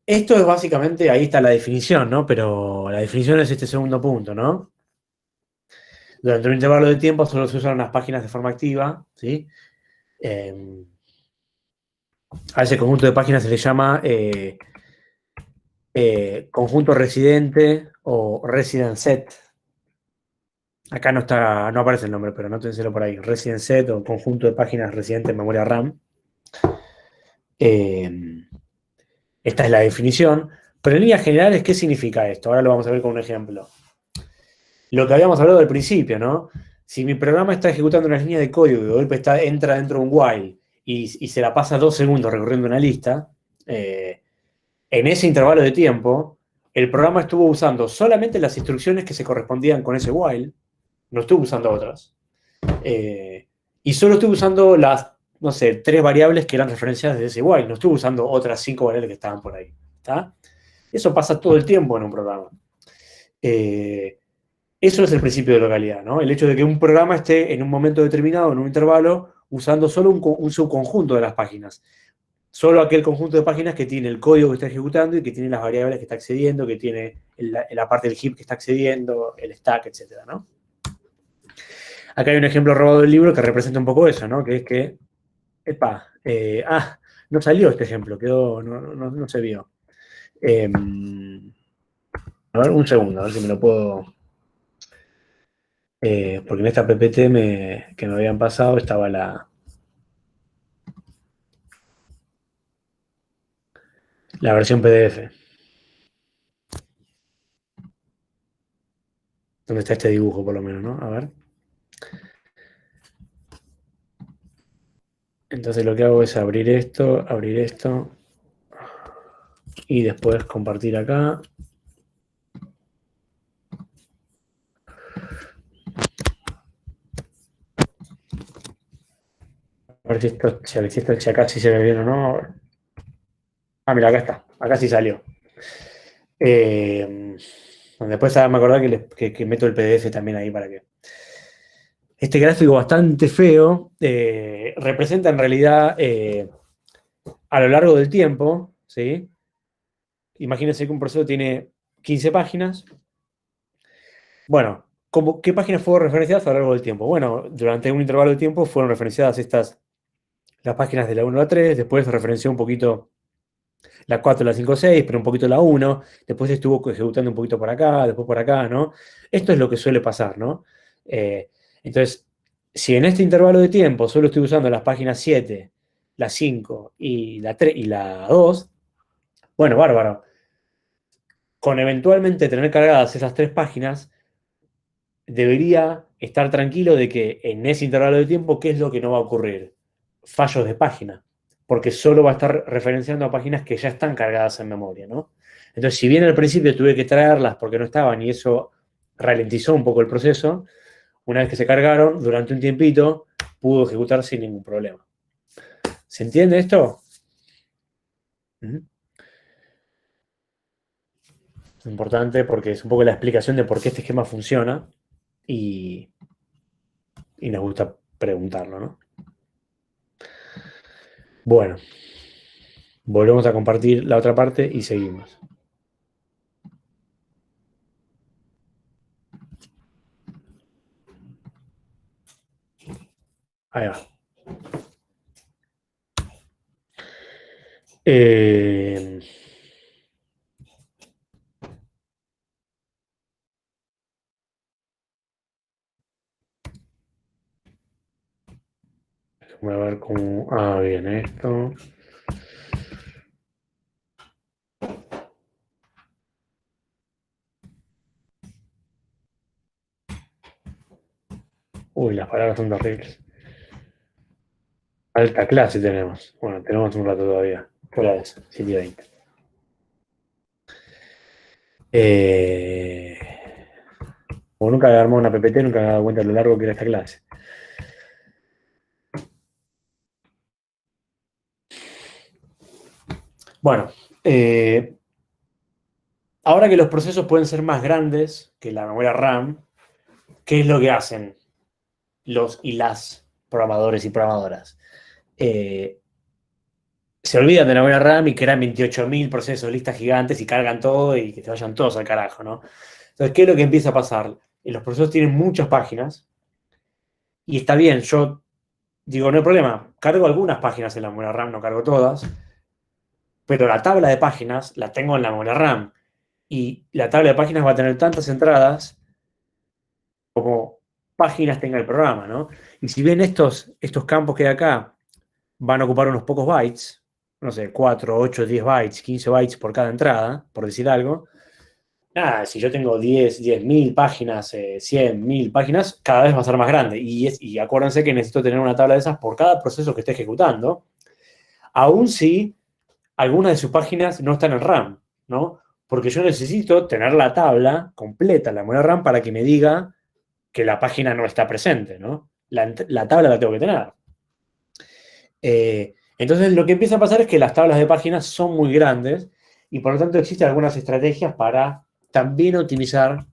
Esto es básicamente, ahí está la definición, ¿no? Pero la definición es este segundo punto, ¿no? Durante un intervalo de tiempo solo se usan unas páginas de forma activa, ¿sí? A ese conjunto de páginas se le llama conjunto residente o resident set. Acá no aparece el nombre, pero anótenselo por ahí. Resident set o conjunto de páginas residente en memoria RAM. Esta es la definición. Pero en líneas generales, ¿qué significa esto? Ahora lo vamos a ver con un ejemplo. Lo que habíamos hablado al principio, ¿no? Si mi programa está ejecutando una línea de código y de golpe entra dentro de un while y se la pasa 2 segundos recorriendo una lista, en ese intervalo de tiempo, el programa estuvo usando solamente las instrucciones que se correspondían con ese while, no estuvo usando otras. Y solo estuvo usando las, no sé, 3 variables que eran referenciadas de ese while, no estuvo usando otras 5 variables que estaban por ahí. ¿Está? Eso pasa todo el tiempo en un programa. Eso es el principio de localidad, ¿no? El hecho de que un programa esté en un momento determinado, en un intervalo, usando solo un subconjunto de las páginas. Solo aquel conjunto de páginas que tiene el código que está ejecutando y que tiene las variables que está accediendo, que tiene la parte del heap que está accediendo, el stack, etc., ¿no? Acá hay un ejemplo robado del libro que representa un poco eso, ¿no? Que es que, no salió este ejemplo, no se vio. A ver, un segundo, a ver si me lo puedo... porque en esta PPT que me habían pasado estaba la versión PDF. ¿Dónde está este dibujo, por lo menos, no? A ver. Entonces lo que hago es abrir esto, y después compartir acá. A ver si acá sí se ve bien o no. Ah, mira, acá está. Acá sí salió. Después me acordé que meto el PDF también ahí para que... Este gráfico bastante feo representa en realidad a lo largo del tiempo, ¿sí? Imagínense que un proceso tiene 15 páginas. Bueno, ¿qué páginas fueron referenciadas a lo largo del tiempo? Bueno, durante un intervalo de tiempo fueron referenciadas estas las páginas de la 1 a la 3, después referenció un poquito la 4, la 5, 6, pero un poquito la 1, después estuvo ejecutando un poquito por acá, después por acá, ¿no? Esto es lo que suele pasar, ¿no? Entonces, si en este intervalo de tiempo solo estoy usando las páginas 7, la 5 y la 3 y la 2, bueno, bárbaro. Con eventualmente tener cargadas esas 3 páginas, debería estar tranquilo de que en ese intervalo de tiempo, ¿qué es lo que no va a ocurrir? Fallos de página, porque solo va a estar referenciando a páginas que ya están cargadas en memoria, ¿no? Entonces, si bien al principio tuve que traerlas porque no estaban y eso ralentizó un poco el proceso, una vez que se cargaron, durante un tiempito, pudo ejecutar sin ningún problema. ¿Se entiende esto? Es importante porque es un poco la explicación de por qué este esquema funciona y nos gusta preguntarlo, ¿no? Bueno, volvemos a compartir la otra parte y seguimos. Ahí va. Voy a ver cómo... Ah, bien, esto. Uy, las palabras son terribles. Alta clase tenemos. Bueno, tenemos un rato todavía. ¿Qué hora es? 7:20. Como nunca había armado una PPT, nunca me había dado cuenta de lo largo que era esta clase. Bueno, ahora que los procesos pueden ser más grandes que la memoria RAM, ¿qué es lo que hacen los y las programadores y programadoras? Se olvidan de la memoria RAM y crean 28.000 procesos, listas gigantes y cargan todo y que se vayan todos al carajo, ¿no? Entonces, ¿qué es lo que empieza a pasar? Los procesos tienen muchas páginas y está bien, yo digo, no hay problema, cargo algunas páginas en la memoria RAM, no cargo todas, pero la tabla de páginas la tengo en la memoria RAM y la tabla de páginas va a tener tantas entradas como páginas tenga el programa, ¿no? Y si bien estos campos que hay acá van a ocupar unos pocos bytes, no sé, 4, 8, 10 bytes, 15 bytes por cada entrada, por decir algo, nada, si yo tengo 10.000 páginas, 100.000 páginas, cada vez va a ser más grande. Y acuérdense que necesito tener una tabla de esas por cada proceso que esté ejecutando, aun si algunas de sus páginas no están en RAM, ¿no? Porque yo necesito tener la tabla completa, la memoria RAM, para que me diga que la página no está presente, ¿no? La tabla la tengo que tener. Entonces, lo que empieza a pasar es que las tablas de páginas son muy grandes y, por lo tanto, existen algunas estrategias para también optimizar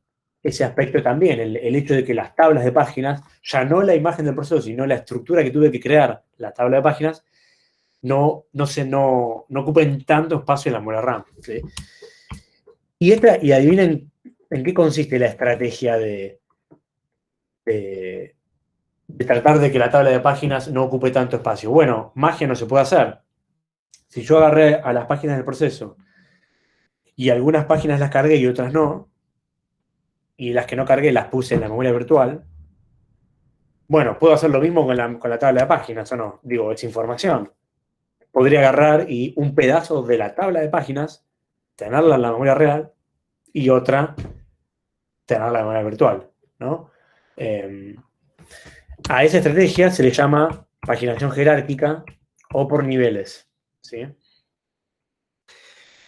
ese aspecto también, el hecho de que las tablas de páginas, ya no la imagen del proceso, sino la estructura que tuve que crear, la tabla de páginas, no ocupen tanto espacio en la memoria RAM, ¿sí? Y adivinen en qué consiste la estrategia de tratar de que la tabla de páginas no ocupe tanto espacio. Bueno, magia no se puede hacer. Si yo agarré a las páginas del proceso y algunas páginas las cargué y otras no, y las que no cargué las puse en la memoria virtual, bueno, puedo hacer lo mismo con la tabla de páginas, ¿o no? Digo, es información. Podría agarrar y un pedazo de la tabla de páginas, tenerla en la memoria real, y otra, tenerla en la memoria virtual, ¿no? A esa estrategia se le llama paginación jerárquica o por niveles, ¿sí?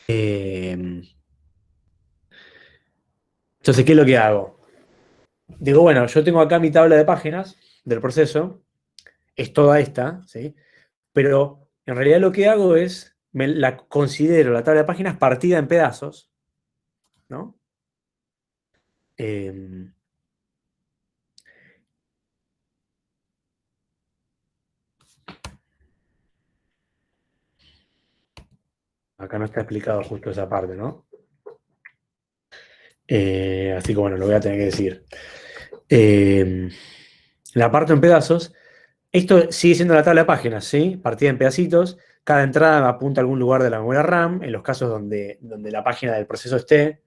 Entonces, ¿qué es lo que hago? Digo, bueno, yo tengo acá mi tabla de páginas del proceso, es toda esta, ¿sí? Pero en realidad lo que hago es, considero la tabla de páginas partida en pedazos, ¿no? Acá no está explicado justo esa parte, ¿no? Así que bueno, lo voy a tener que decir. La parto en pedazos Esto sigue siendo la tabla de páginas, ¿sí? Partida en pedacitos. Cada entrada apunta a algún lugar de la memoria RAM. En los casos donde la página del proceso esté,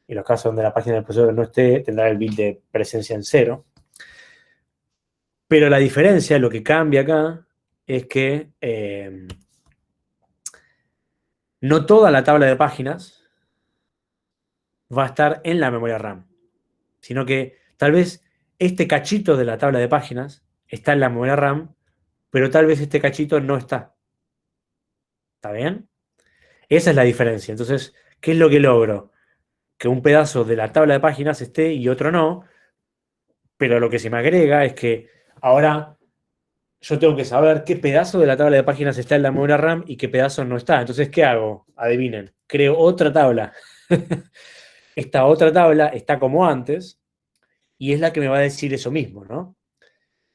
en los casos donde la página del proceso no esté, tendrá el bit de presencia en 0. Pero la diferencia, lo que cambia acá, es que no toda la tabla de páginas va a estar en la memoria RAM, sino que tal vez este cachito de la tabla de páginas está en la memoria RAM, pero tal vez este cachito no está. ¿Está bien? Esa es la diferencia. Entonces, ¿qué es lo que logro? Que un pedazo de la tabla de páginas esté y otro no, pero lo que se me agrega es que ahora yo tengo que saber qué pedazo de la tabla de páginas está en la memoria RAM y qué pedazo no está. Entonces, ¿qué hago? Adivinen. Creo otra tabla. Esta otra tabla está como antes y es la que me va a decir eso mismo, ¿no?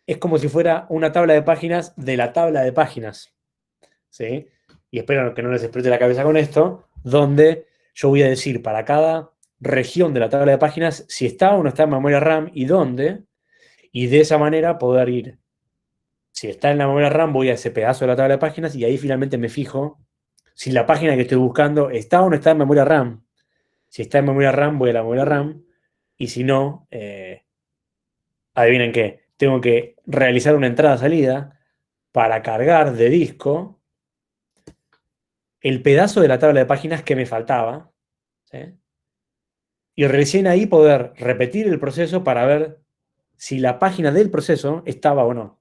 Es como si fuera una tabla de páginas de la tabla de páginas, ¿sí? Y espero que no les explote la cabeza con esto, donde yo voy a decir para cada región de la tabla de páginas si está o no está en memoria RAM y dónde, y de esa manera poder ir. Si está en la memoria RAM, voy a ese pedazo de la tabla de páginas y ahí finalmente me fijo si la página que estoy buscando está o no está en memoria RAM. Si está en memoria RAM, voy a la memoria RAM, y si no, adivinen qué, tengo que realizar una entrada-salida para cargar de disco el pedazo de la tabla de páginas que me faltaba, ¿sí? Y recién ahí poder repetir el proceso para ver si la página del proceso estaba o no.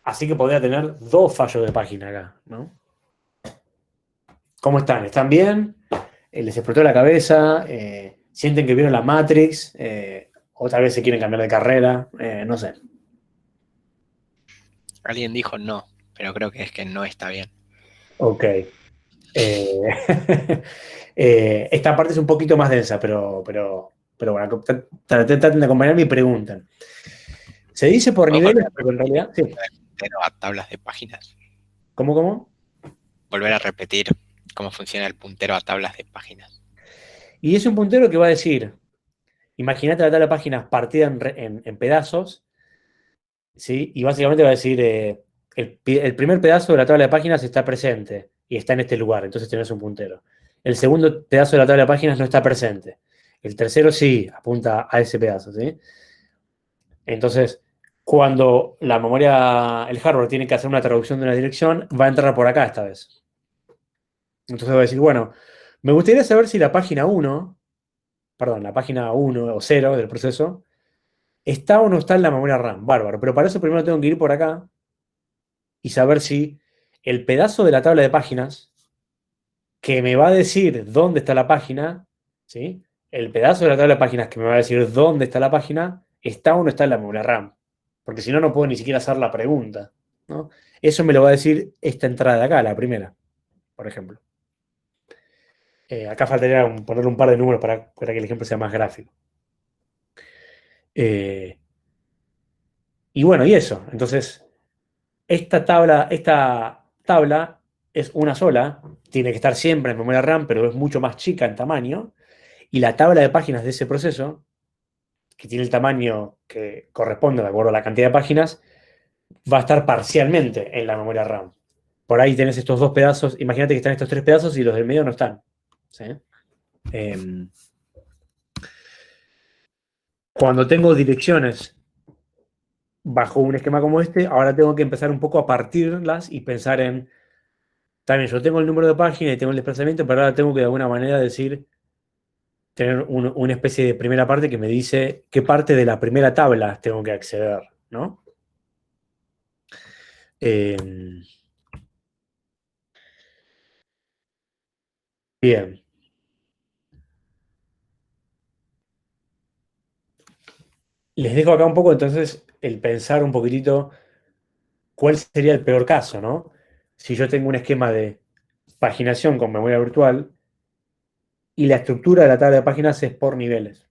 Así que podría tener dos fallos de página acá, ¿no? ¿Cómo están? ¿Están bien? ¿Les explotó la cabeza? ¿Sienten que vieron la Matrix? ¿O tal vez se quieren cambiar de carrera? No sé. Alguien dijo no, pero creo que es que no está bien. Ok. Esta parte es un poquito más densa, pero bueno, traten de acompañarme y preguntan. Se dice por ¿Puedo niveles, volver pero en realidad, sí. Pero a tablas de páginas? ¿Cómo? Volver a repetir cómo funciona el puntero a tablas de páginas. Y es un puntero que va a decir, imagínate la tabla de páginas partida en pedazos, ¿sí? Y básicamente va a decir, el primer pedazo de la tabla de páginas está presente y está en este lugar, entonces tenés un puntero. El segundo pedazo de la tabla de páginas no está presente. El tercero sí, apunta a ese pedazo, ¿sí? Entonces, cuando la memoria, el hardware tiene que hacer una traducción de una dirección, va a entrar por acá esta vez. Entonces va a decir, bueno, me gustaría saber si la página 1, perdón, la página 1 o 0 del proceso, está o no está en la memoria RAM. Bárbaro, pero para eso primero tengo que ir por acá y saber si el pedazo de la tabla de páginas que me va a decir dónde está la página, ¿sí? El pedazo de la tabla de páginas que me va a decir dónde está la página, está o no está en la memoria RAM. Porque si no, no puedo ni siquiera hacer la pregunta, ¿no? Eso me lo va a decir esta entrada de acá, la primera, por ejemplo. Acá faltaría ponerle un par de números para que el ejemplo sea más gráfico. Y bueno, y eso. Entonces, esta tabla es una sola, tiene que estar siempre en memoria RAM, pero es mucho más chica en tamaño. Y la tabla de páginas de ese proceso, que tiene el tamaño que corresponde de acuerdo a la cantidad de páginas, va a estar parcialmente en la memoria RAM. Por ahí tenés estos dos pedazos, imagínate que están estos tres pedazos y los del medio no están, ¿sí? Cuando tengo direcciones bajo un esquema como este, ahora tengo que empezar un poco a partirlas y pensar en, también yo tengo el número de página y tengo el desplazamiento, pero ahora tengo que de alguna manera decir, tener una especie de primera parte que me dice qué parte de la primera tabla tengo que acceder, ¿no? Bien. Les dejo acá un poco entonces el pensar un poquitito cuál sería el peor caso, ¿no? Si yo tengo un esquema de paginación con memoria virtual y la estructura de la tabla de páginas es por niveles.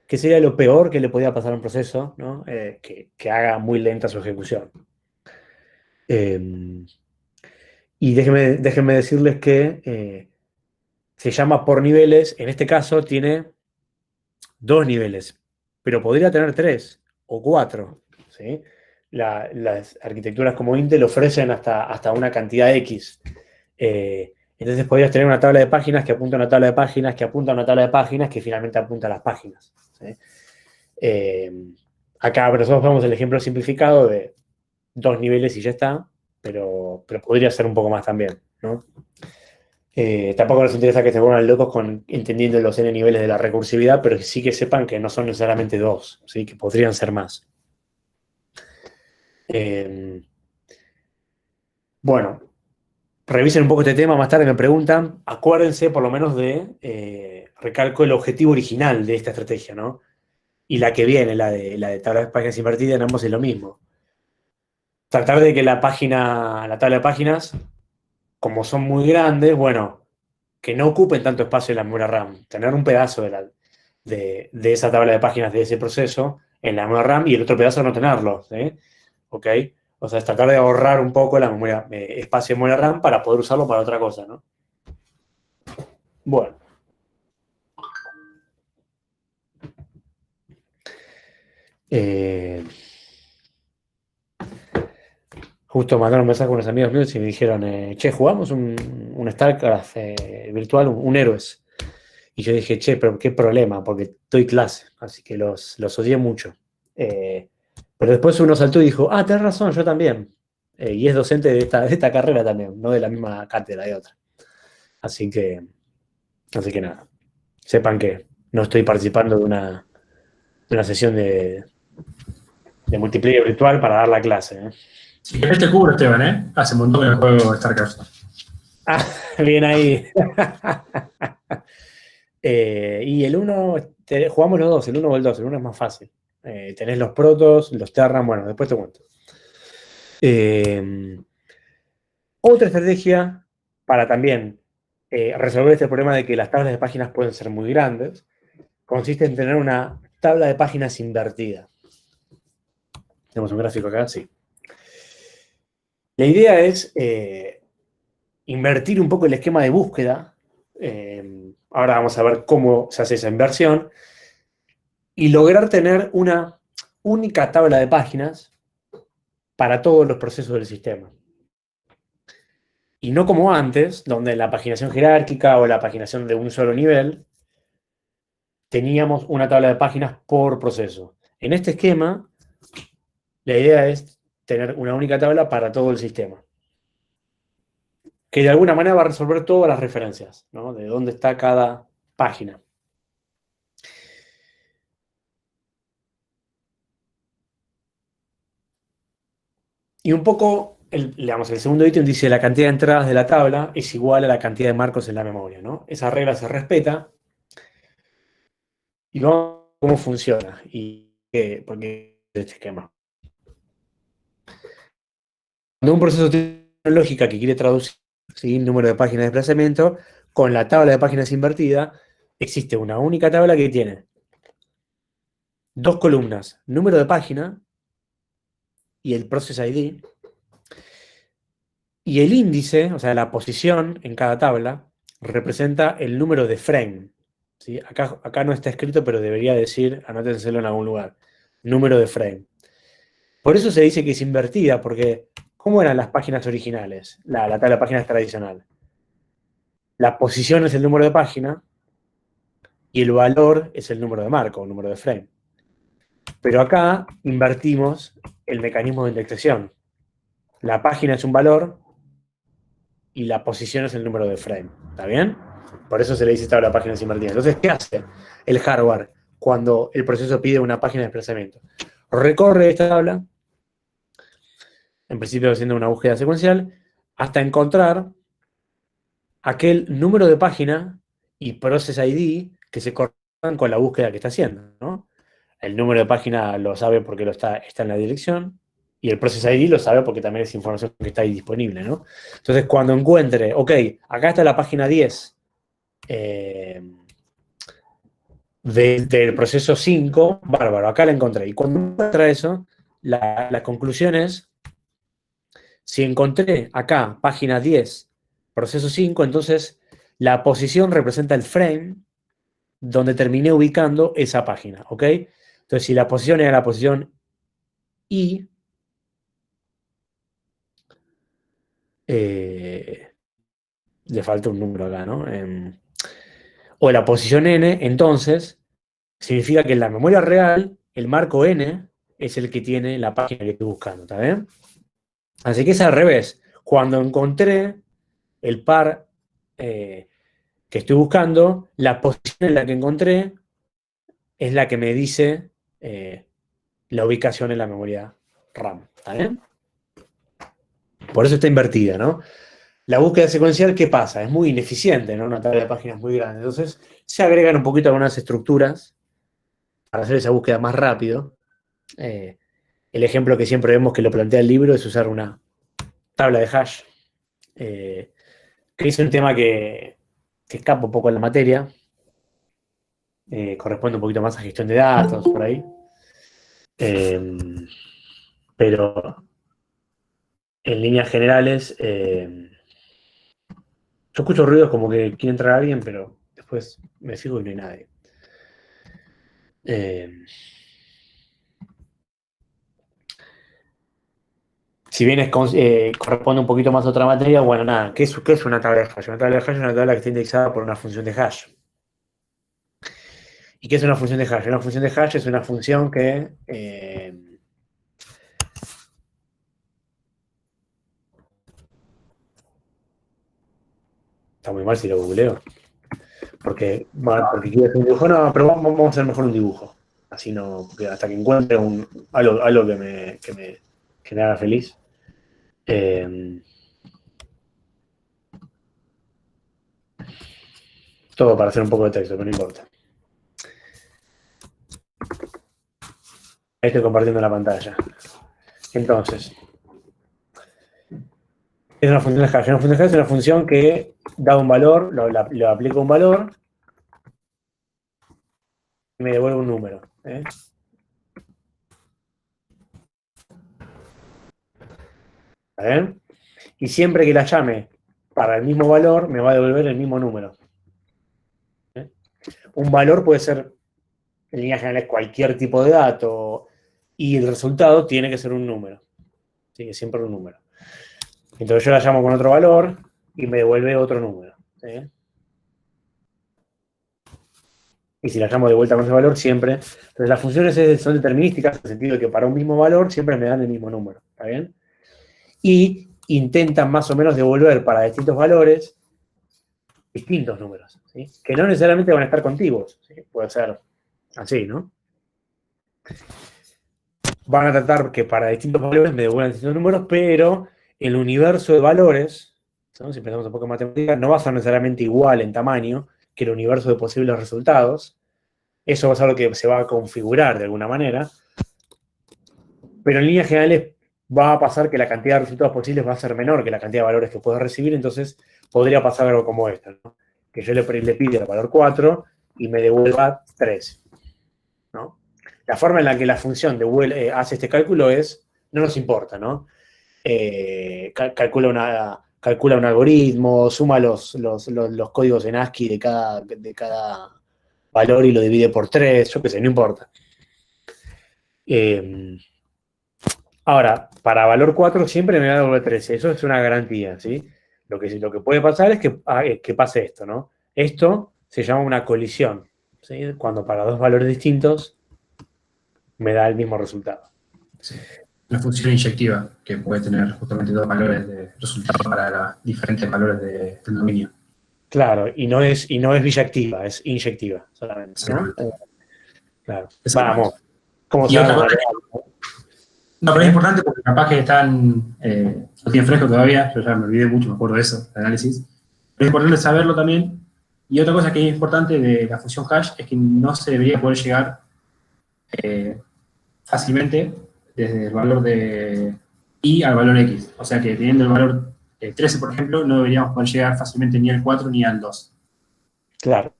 ¿Qué sería lo peor que le podía pasar a un proceso, ¿no? Que haga muy lenta su ejecución? Y déjenme decirles que se llama por niveles, en este caso tiene dos niveles, pero podría tener tres o cuatro, ¿sí? Las arquitecturas como Intel ofrecen hasta una cantidad X. Entonces podrías tener una tabla de páginas que apunta a una tabla de páginas, que apunta a una tabla de páginas, que finalmente apunta a las páginas, ¿sí? Acá nosotros vemos el ejemplo simplificado de 2 niveles y ya está, pero podría ser un poco más también, ¿no? Tampoco nos interesa que se pongan locos entendiendo los n niveles de la recursividad, pero sí que sepan que no son necesariamente 2, ¿sí? Que podrían ser más. Bueno, revisen un poco este tema, más tarde me preguntan, acuérdense por lo menos recalco el objetivo original de esta estrategia, ¿no? Y la que viene, la de tabla de páginas invertida, en ambos es lo mismo. Tratar de que la tabla de páginas, como son muy grandes, bueno, que no ocupen tanto espacio en la memoria RAM. Tener un pedazo de esa tabla de páginas de ese proceso en la memoria RAM y el otro pedazo no tenerlo, ¿sí? ¿Ok? O sea, es tratar de ahorrar un poco la memoria, espacio en memoria RAM para poder usarlo para otra cosa, ¿no? Bueno. Justo mandaron un mensaje con unos amigos míos y me dijeron, che, jugamos un StarCraft virtual, un Héroes. Y yo dije, che, pero qué problema, porque doy clase, así que los odié mucho. Pero después uno saltó y dijo, tenés razón, yo también. Y es docente de esta carrera también, no de la misma cátedra, de otra. Así que nada, sepan que no estoy participando de una sesión de multiplayer virtual para dar la clase. Si querés te cubro, Esteban, ¿eh? Hace un montón que no juego StarCraft. Bien ahí. Y el 1, jugamos los dos, el 1 o el 2, el 1 es más fácil. Tenés los protos, los Terran, bueno, después te cuento. Otra estrategia para también resolver este problema de que las tablas de páginas pueden ser muy grandes, consiste en tener una tabla de páginas invertida. Tenemos un gráfico acá, sí. La idea es invertir un poco el esquema de búsqueda. Ahora vamos a ver cómo se hace esa inversión. Y lograr tener una única tabla de páginas para todos los procesos del sistema. Y no como antes, donde la paginación jerárquica o la paginación de un solo nivel, teníamos una tabla de páginas por proceso. En este esquema, la idea es tener una única tabla para todo el sistema, que de alguna manera va a resolver todas las referencias, ¿no? De dónde está cada página. Y un poco, el segundo ítem dice la cantidad de entradas de la tabla es igual a la cantidad de marcos en la memoria, ¿no? Esa regla se respeta. Y vamos a ver cómo funciona y porque este esquema. Cuando un proceso tiene una lógica que quiere traducir, ¿sí?, el número de páginas de desplazamiento, con la tabla de páginas invertida, existe una única tabla que tiene 2 columnas, número de página y el process ID, y el índice, o sea, la posición en cada tabla, representa el número de frame. ¿Sí? Acá no está escrito, pero debería decir, anótenselo en algún lugar, número de frame. Por eso se dice que es invertida, porque ¿cómo eran las páginas originales? La tabla de páginas tradicional. La posición es el número de página y el valor es el número de marco, el número de frame. Pero acá invertimos el mecanismo de indexación. La página es un valor y la posición es el número de frame. ¿Está bien? Por eso se le dice tabla de páginas invertida. Entonces, ¿qué hace el hardware cuando el proceso pide una página de desplazamiento? Recorre esta tabla, en principio haciendo una búsqueda secuencial, hasta encontrar aquel número de página y process ID que se correspondan con la búsqueda que está haciendo, ¿no? El número de página lo sabe porque está en la dirección, y el process ID lo sabe porque también es información que está ahí disponible, ¿no? Entonces, cuando encuentre, ok, acá está la página 10 del proceso 5, bárbaro, acá la encontré. Y cuando encuentra eso, la conclusión es, si encontré acá página 10, proceso 5, entonces la posición representa el frame donde terminé ubicando esa página, ¿ok? Entonces, si la posición era la posición y le falta un número acá, ¿no? O la posición n, entonces, significa que en la memoria real, el marco n es el que tiene la página que estoy buscando, ¿está bien? Así que es al revés. Cuando encontré el par que estoy buscando, la posición en la que encontré es la que me dice la ubicación en la memoria RAM, ¿está bien? Por eso está invertida, ¿no? La búsqueda secuencial, ¿qué pasa? Es muy ineficiente, ¿no? Una tabla de páginas muy grande. Entonces, se agregan un poquito algunas estructuras para hacer esa búsqueda más rápido. El ejemplo que siempre vemos que lo plantea el libro es usar una tabla de hash, que es un tema que escapa un poco de la materia. Corresponde un poquito más a gestión de datos, por ahí. Pero en líneas generales, yo escucho ruidos como que quiere entrar alguien, pero después me fijo y no hay nadie. Si bien corresponde un poquito más a otra materia, bueno, nada, ¿qué es una tabla de hash? Una tabla de hash es una tabla que está indexada por una función de hash. ¿Y qué es una función de hash? Una función de hash es una función que está muy mal si lo googleo. Porque quiero hacer un dibujo. No, pero vamos a hacer mejor un dibujo. Así no, porque hasta que encuentre algo que me haga feliz. Todo para hacer un poco de texto, pero no importa. Ahí estoy compartiendo la pantalla. Entonces, es una función de hash. Una función de hash es una función que da un valor, lo aplica un valor y me devuelve un número. ¿Está bien? Y siempre que la llame para el mismo valor, me va a devolver el mismo número. Un valor puede ser, en líneas generales, cualquier tipo de dato, y el resultado tiene que ser un número. ¿Sí? Es siempre un número. Entonces yo la llamo con otro valor y me devuelve otro número. ¿Sí? Y si la llamo de vuelta con ese valor, siempre. Entonces las funciones son determinísticas, en el sentido de que para un mismo valor siempre me dan el mismo número. ¿Está bien? Y intentan más o menos devolver para distintos valores distintos números, ¿sí? Que no necesariamente van a estar contiguos, ¿sí? Puede ser así, ¿no? Van a tratar que para distintos valores me devuelvan distintos números, pero el universo de valores, ¿no? Si pensamos un poco en matemáticas, no va a ser necesariamente igual en tamaño que el universo de posibles resultados. Eso va a ser lo que se va a configurar de alguna manera, pero en líneas generales va a pasar que la cantidad de resultados posibles va a ser menor que la cantidad de valores que puedo recibir, entonces podría pasar algo como esto, ¿no? Que yo le pide el valor 4 y me devuelva 3, ¿no? La forma en la que la función hace este cálculo no nos importa, ¿no? Calcula un algoritmo, suma los códigos en ASCII de cada valor y lo divide por 3, yo qué sé, no importa. Ahora, para valor 4 siempre me va a devolver 13, eso es una garantía, ¿sí? Lo que puede pasar es que pase esto, ¿no? Esto se llama una colisión, ¿sí? Cuando para dos valores distintos me da el mismo resultado. Sí. Una función inyectiva que puede tener justamente dos valores de resultado para los diferentes valores del dominio. Claro, y no es biyectiva, es inyectiva solamente, ¿no? Claro. Vamos. ¿Cómo se llama? No, pero es importante porque capaz que no tienen fresco todavía, yo ya me olvidé mucho, me acuerdo de eso, de análisis. Pero es importante saberlo también. Y otra cosa que es importante de la función hash es que no se debería poder llegar fácilmente desde el valor de i al valor x. O sea que teniendo el valor 13, por ejemplo, no deberíamos poder llegar fácilmente ni al 4 ni al 2. Claro.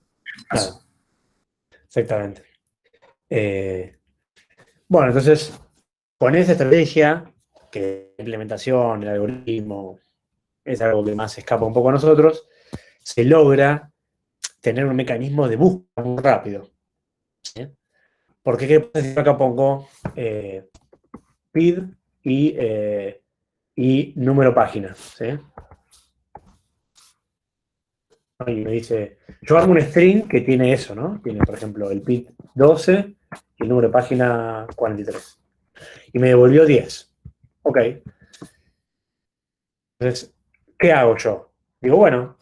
Exactamente. Bueno, entonces, con esa estrategia, que la implementación, el algoritmo, es algo que más escapa un poco a nosotros, se logra tener un mecanismo de búsqueda muy rápido. ¿Sí? Porque ¿qué pasa si yo acá pongo PID y número página, ¿sí? Y me dice, yo armo un string que tiene eso, ¿no? Tiene, por ejemplo, el PID 12 y el número de página 43. Y me devolvió 10. Ok. Entonces, ¿qué hago yo? Digo, bueno,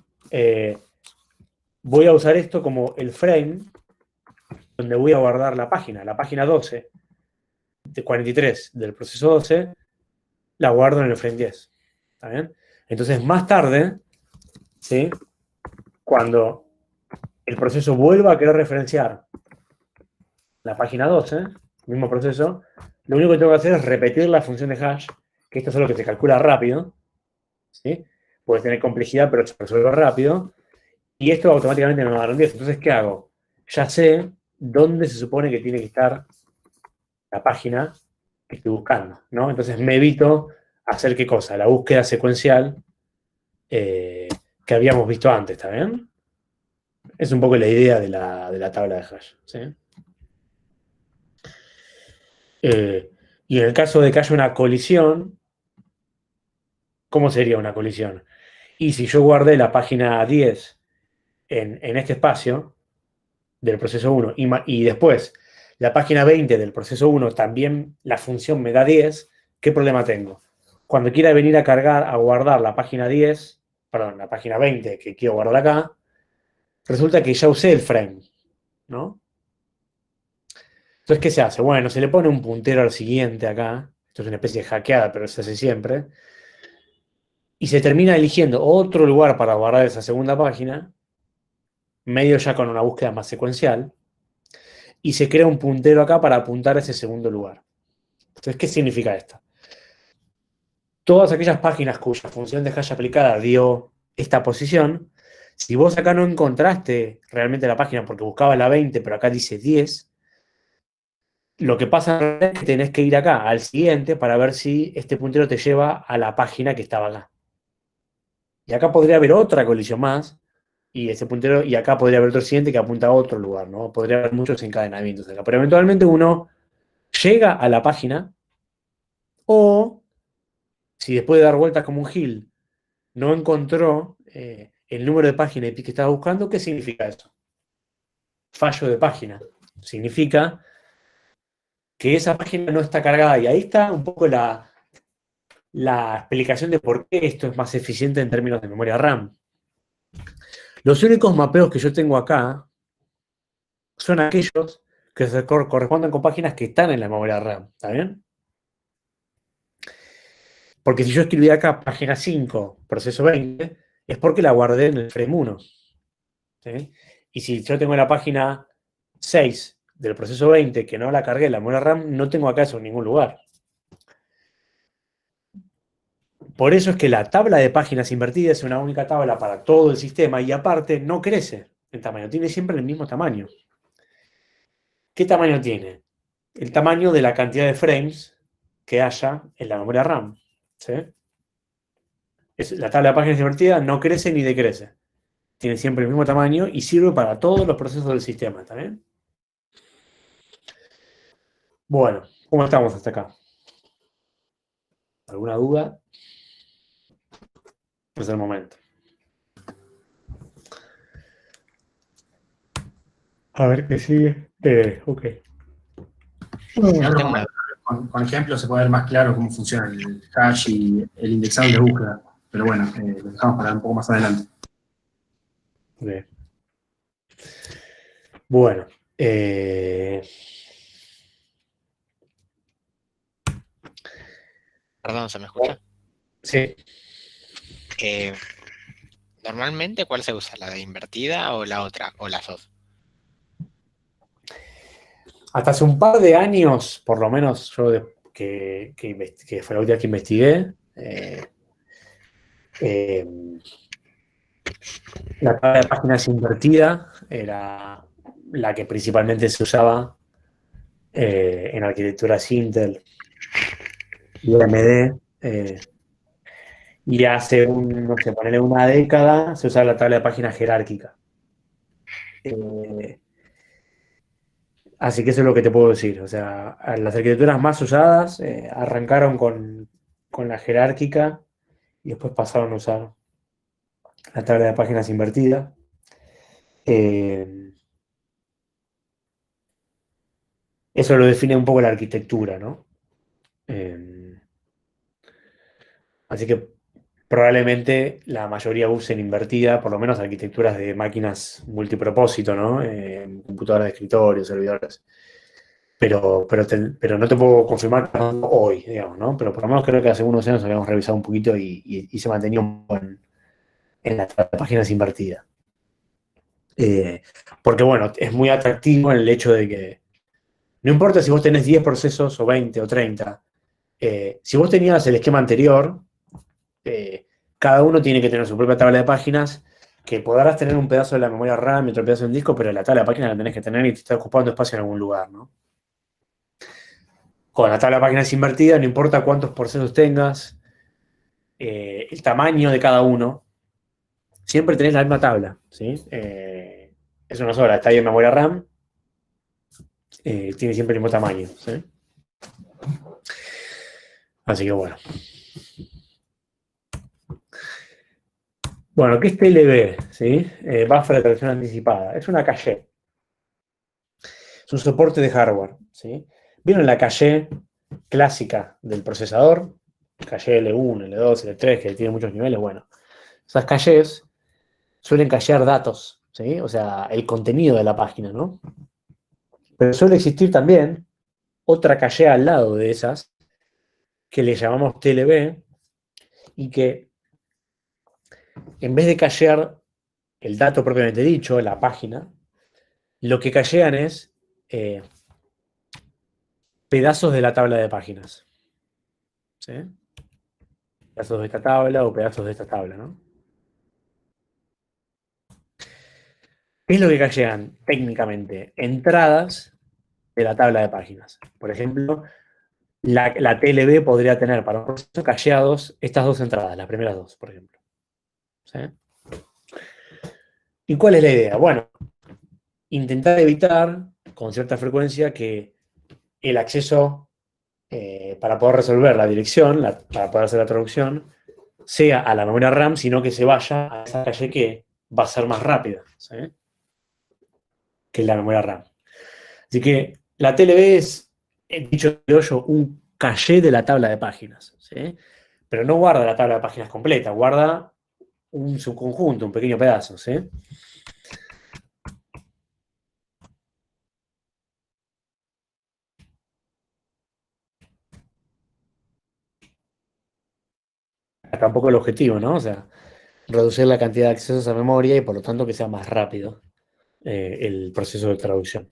voy a usar esto como el frame donde voy a guardar la página 12 de 43 del proceso 12, la guardo en el frame 10. ¿Está bien? Entonces, más tarde, ¿sí? Cuando el proceso vuelva a querer referenciar la página 12, el mismo proceso, lo único que tengo que hacer es repetir la función de hash, que esto es lo que se calcula rápido, ¿sí? Puede tener complejidad, pero se resuelve rápido, y esto automáticamente me va a dar un 10. Entonces, ¿qué hago? Ya sé dónde se supone que tiene que estar la página que estoy buscando, ¿no? Entonces me evito hacer qué cosa, la búsqueda secuencial que habíamos visto antes, ¿está bien? Es un poco la idea de la tabla de hash, ¿sí? Y en el caso de que haya una colisión, ¿cómo sería una colisión? Y si yo guardé la página 10 en este espacio del proceso 1 y después la página 20 del proceso 1 también la función me da 10, ¿qué problema tengo? Cuando quiera venir a cargar, a guardar la página 10, perdón, la página 20 que quiero guardar acá, resulta que ya usé el frame, ¿no? Entonces, ¿qué se hace? Bueno, se le pone un puntero al siguiente acá. Esto es una especie de hackeada, pero se hace siempre. Y se termina eligiendo otro lugar para guardar esa segunda página, medio ya con una búsqueda más secuencial, y se crea un puntero acá para apuntar a ese segundo lugar. Entonces, ¿qué significa esto? Todas aquellas páginas cuya función de hash aplicada dio esta posición, si vos acá no encontraste realmente la página porque buscabas la 20, pero acá dice 10, lo que pasa es que tenés que ir acá al siguiente para ver si este puntero te lleva a la página que estaba acá. Y acá podría haber otra colisión más, y ese puntero, y acá podría haber otro siguiente que apunta a otro lugar, ¿no? Podría haber muchos encadenamientos acá. Pero eventualmente uno llega a la página, o si después de dar vueltas como un gil no encontró el número de página IP que estaba buscando, ¿qué significa eso? Fallo de página. Significa que esa página no está cargada. Y ahí está un poco la explicación de por qué esto es más eficiente en términos de memoria RAM. Los únicos mapeos que yo tengo acá son aquellos que se corresponden con páginas que están en la memoria RAM. ¿Está bien? Porque si yo escribí acá página 5, proceso 20, es porque la guardé en el frame 1. ¿Sí? Y si yo tengo la página 6 del proceso 20 que no la cargué en la memoria RAM, no tengo acá eso en ningún lugar. Por eso es que la tabla de páginas invertida es una única tabla para todo el sistema y aparte no crece en tamaño, tiene siempre el mismo tamaño. ¿Qué tamaño tiene? El tamaño de la cantidad de frames que haya en la memoria RAM. ¿Sí? La tabla de páginas invertida no crece ni decrece. Tiene siempre el mismo tamaño y sirve para todos los procesos del sistema. ¿Está bien? Bueno, ¿cómo estamos hasta acá? ¿Alguna duda? Es el momento. A ver qué sigue. Ok. Con ejemplos se puede ver más claro cómo funciona el hash y el indexado de búsqueda. Pero bueno, lo dejamos para un poco más adelante. Bien. Bueno. Perdón, ¿se me escucha? Sí. Normalmente, ¿cuál se usa? ¿La de invertida o la otra? ¿O las dos? Hasta hace un par de años, por lo menos yo que fue la última que investigué, la tabla de páginas invertida era la que principalmente se usaba en arquitecturas Intel y AMD. Y hace no sé, ponerle una década se usaba la tabla de páginas jerárquica. Así que eso es lo que te puedo decir. O sea, las arquitecturas más usadas arrancaron con la jerárquica y después pasaron a usar la tabla de páginas invertida. Eso lo define un poco la arquitectura, ¿no? Así que probablemente la mayoría usen invertida, por lo menos arquitecturas de máquinas multipropósito, ¿no? Computadoras de escritorio, servidores. Pero no te puedo confirmar hoy, digamos, ¿no? Pero por lo menos creo que hace unos años habíamos revisado un poquito y se mantenía un poco en las páginas invertidas. Porque, bueno, es muy atractivo en el hecho de que no importa si vos tenés 10 procesos o 20 o 30, si vos tenías el esquema anterior, cada uno tiene que tener su propia tabla de páginas, que podrás tener un pedazo de la memoria RAM y otro pedazo del disco, pero la tabla de páginas la tenés que tener y te está ocupando espacio en algún lugar, ¿no? Con la tabla de páginas invertida, no importa cuántos procesos tengas, el tamaño de cada uno, siempre tenés la misma tabla, ¿sí? Es una sola, está ahí en memoria RAM, tiene siempre el mismo tamaño, ¿sí? Así que bueno. Bueno, ¿qué es TLB? ¿Sí? Buffer de traducción anticipada. Es una caché. Es un soporte de hardware, ¿sí? ¿Vieron la caché clásica del procesador? Caché L1, L2, L3, que tiene muchos niveles. Bueno, esas cachés suelen cachear datos, ¿sí? O sea, el contenido de la página, ¿no? Pero suele existir también otra caché al lado de esas, que le llamamos TLB, y que en vez de cachear el dato propiamente dicho, la página, lo que cachean es pedazos de la tabla de páginas. ¿Sí? Pedazos de esta tabla o pedazos de esta tabla, ¿no? ¿Qué es lo que cachean técnicamente? Entradas de la tabla de páginas. Por ejemplo, la TLB podría tener para un proceso cacheados estas dos entradas, las primeras dos, por ejemplo. ¿Sí? ¿Y cuál es la idea? Bueno, intentar evitar con cierta frecuencia que el acceso para poder resolver la dirección, para poder hacer la traducción, sea a la memoria RAM, sino que se vaya a esa calle que va a ser más rápida, ¿sí? Que es la memoria RAM. Así que la TLB es, dicho yo, un caché de la tabla de páginas, ¿sí? Pero no guarda la tabla de páginas completa, guarda un subconjunto, un pequeño pedazo, ¿sí? Tampoco el objetivo, ¿no? O sea, reducir la cantidad de accesos a memoria y por lo tanto que sea más rápido el proceso de traducción.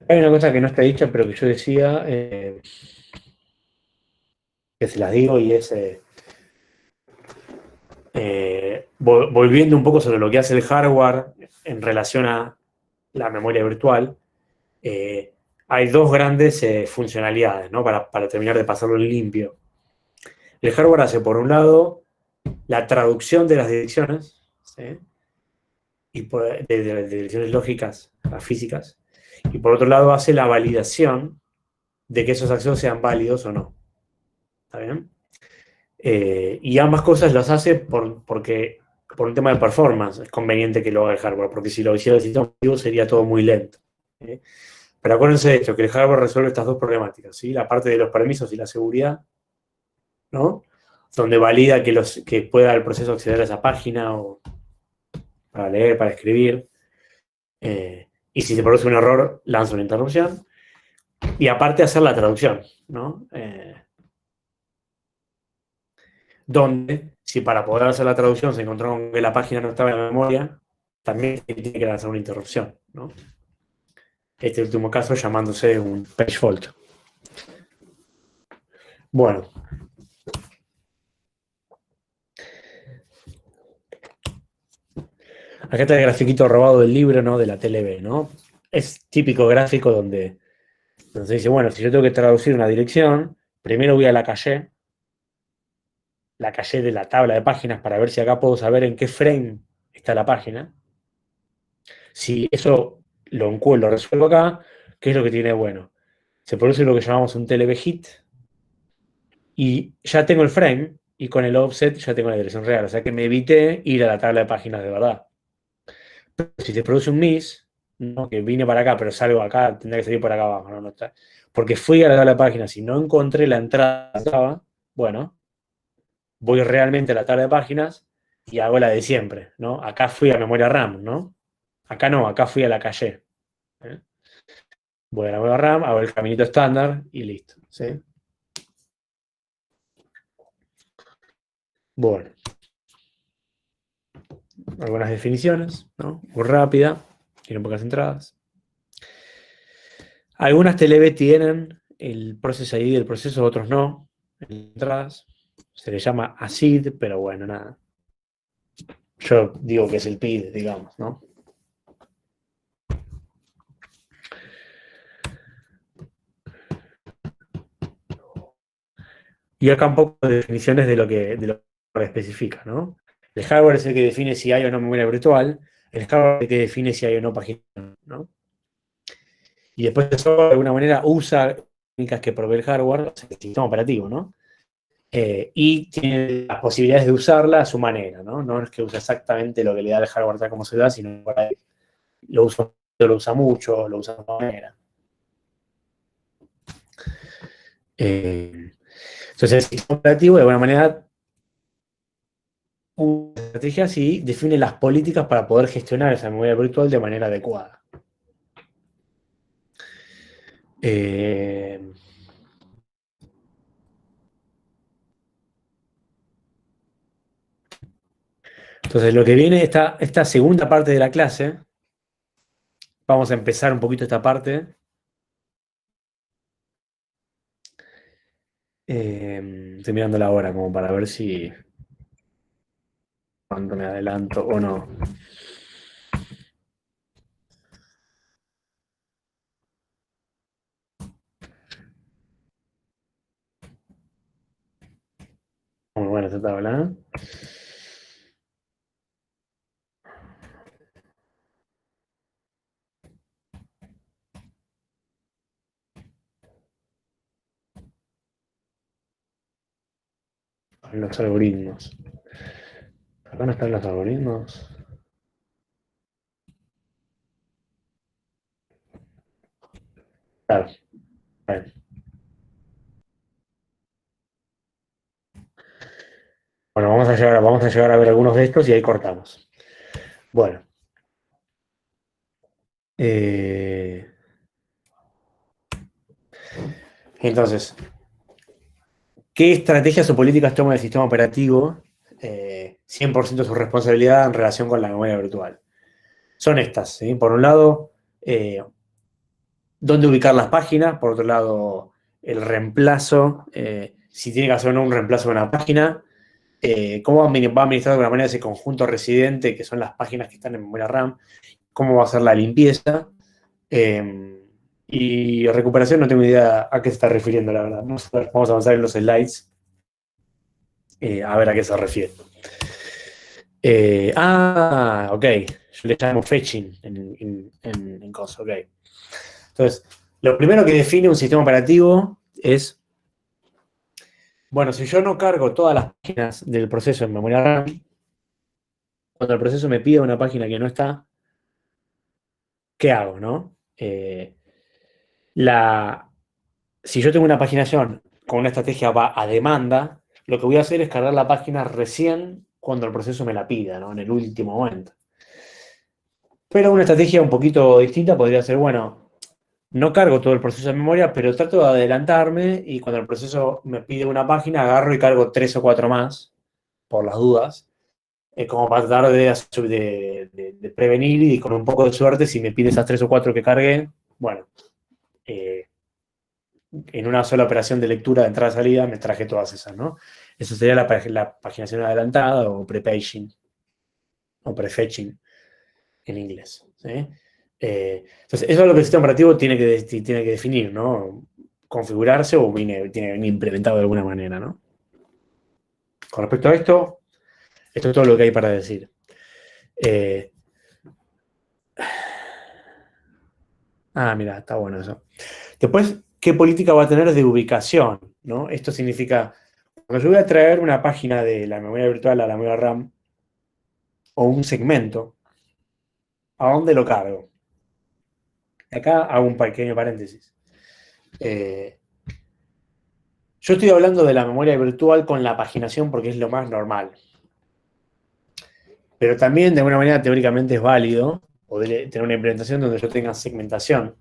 Hay una cosa que no está dicha, pero que yo decía, que se las digo, y es, volviendo un poco sobre lo que hace el hardware en relación a la memoria virtual, hay dos grandes funcionalidades, ¿no? Para terminar de pasarlo en limpio. El hardware hace, por un lado, la traducción de las direcciones, ¿sí? Y de direcciones lógicas a físicas, y por otro lado hace la validación de que esos accesos sean válidos o no. ¿Está bien? Y ambas cosas las hace porque por un tema de performance es conveniente que lo haga el hardware, porque si lo hiciera el sistema operativo sería todo muy lento. Pero acuérdense de esto, que el hardware resuelve estas dos problemáticas, ¿sí? La parte de los permisos y la seguridad, ¿no? Donde valida que pueda el proceso acceder a esa página o para leer, para escribir. Y si se produce un error, lanza una interrupción. Y aparte hacer la traducción, ¿no? Donde, si para poder hacer la traducción se encontró con que la página no estaba en la memoria, también tiene que lanzar una interrupción, ¿no? Este último caso llamándose un page fault. Bueno. Acá está el grafiquito robado del libro, ¿no? De la TLB, ¿no? Es típico gráfico donde Entonces dice, bueno, si yo tengo que traducir una dirección, primero voy a la calle de la tabla de páginas para ver si acá puedo saber en qué frame está la página. Si eso lo resuelvo acá, ¿qué es lo que tiene bueno? Se produce lo que llamamos un TLB hit y ya tengo el frame y con el offset ya tengo la dirección real. O sea que me evité ir a la tabla de páginas de verdad. Pero si se produce un miss, ¿no? Que vine para acá, pero salgo acá, tendría que salir por acá abajo, no está. Porque fui a la tabla de páginas y no encontré la entrada, bueno, voy realmente a la tabla de páginas y hago la de siempre, ¿no? Acá fui a memoria RAM, ¿no? Acá no, acá fui a la calle. ¿Eh? Voy a la memoria RAM, hago el caminito estándar y listo, ¿sí? Bueno. Algunas definiciones, ¿no? Muy rápida, tienen pocas entradas. Algunas TLB tienen el process ID del proceso, otros no. Entradas. Se le llama ACID, pero bueno, nada. Yo digo que es el PID, digamos, ¿no? Y acá un poco de definiciones de lo que especifica, ¿no? El hardware es el que define si hay o no memoria virtual. El hardware es el que define si hay o no página, ¿no? Y después eso de alguna manera usa técnicas que provee el hardware, o sea, el sistema operativo, ¿no? Y tiene las posibilidades de usarla a su manera, ¿no? No es que usa exactamente lo que le da el hardware tal como se da, sino por ahí lo usa mucho, lo usa de una manera. Entonces el sistema operativo de alguna manera usa estrategias y define las políticas para poder gestionar esa memoria virtual de manera adecuada. Entonces, lo que viene, esta segunda parte de la clase, vamos a empezar un poquito esta parte. Estoy mirando la hora como para ver si cuánto me adelanto o no. Muy buena esta tabla, ¿eh? Los algoritmos. Acá no están los algoritmos. Claro. Bien. Bueno, vamos a llegar a ver algunos de estos y ahí cortamos. Bueno. Entonces, ¿qué estrategias o políticas toma el sistema operativo? 100% de su responsabilidad en relación con la memoria virtual. Son estas, ¿sí? Por un lado, dónde ubicar las páginas. Por otro lado, el reemplazo, si tiene que hacer o no un reemplazo de una página. Cómo va a administrar de alguna manera ese conjunto residente, que son las páginas que están en memoria RAM. Cómo va a hacer la limpieza. Y recuperación, no tengo idea a qué se está refiriendo, la verdad. Vamos a avanzar en los slides. A ver a qué se refiere. Ok. Yo le llamo fetching en cosas, ok. Entonces, lo primero que define un sistema operativo es, bueno, si yo no cargo todas las páginas del proceso en memoria RAM, cuando el proceso me pide una página que no está, ¿qué hago, no? Si yo tengo una paginación con una estrategia va a demanda, lo que voy a hacer es cargar la página recién cuando el proceso me la pida, ¿no? En el último momento. Pero una estrategia un poquito distinta podría ser, bueno, no cargo todo el proceso de memoria, pero trato de adelantarme y cuando el proceso me pide una página, agarro y cargo 3 o 4 más, por las dudas, como para tratar de prevenir y con un poco de suerte, si me pide esas 3 o 4 que cargué, bueno, en una sola operación de lectura de entrada-salida me traje todas esas, ¿no? Eso sería la paginación adelantada o prepaging o prefetching en inglés, ¿sí? Entonces, eso es lo que el sistema operativo tiene que definir, ¿no? Configurarse o tiene que venir implementado de alguna manera, ¿no? Con respecto a esto es todo lo que hay para decir. Mira, está bueno eso. Después, ¿qué política va a tener de ubicación? ¿No? Esto significa, cuando yo voy a traer una página de la memoria virtual a la memoria RAM o un segmento, ¿a dónde lo cargo? Acá hago un pequeño paréntesis. Yo estoy hablando de la memoria virtual con la paginación porque es lo más normal. Pero también, de alguna manera, teóricamente es válido poder tener una implementación donde yo tenga segmentación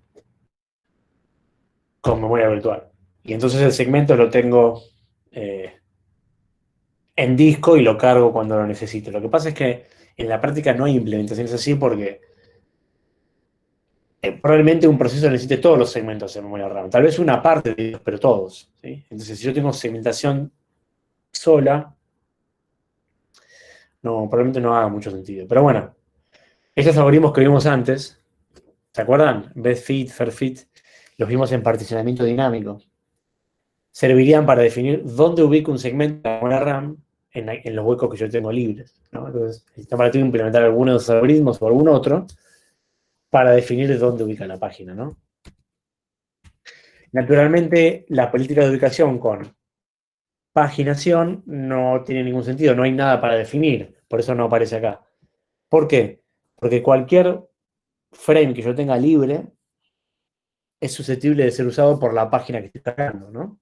con memoria virtual. Y entonces el segmento lo tengo en disco y lo cargo cuando lo necesito. Lo que pasa es que en la práctica no hay implementaciones así porque probablemente un proceso necesite todos los segmentos de memoria RAM. Tal vez una parte de ellos, pero todos. ¿Sí? Entonces, si yo tengo segmentación sola, probablemente no haga mucho sentido. Pero bueno, estos algoritmos que vimos antes, ¿se acuerdan? Best fit, fair fit, los vimos en particionamiento dinámico. Servirían para definir dónde ubico un segmento de memoria RAM en los huecos que yo tengo libres, ¿no? Entonces, el sistema operativo implementar alguno de esos algoritmos o algún otro para definir dónde ubica la página, ¿no? Naturalmente, la política de ubicación con paginación no tiene ningún sentido, no hay nada para definir, por eso no aparece acá. ¿Por qué? Porque cualquier frame que yo tenga libre es susceptible de ser usado por la página que estoy cargando, ¿no?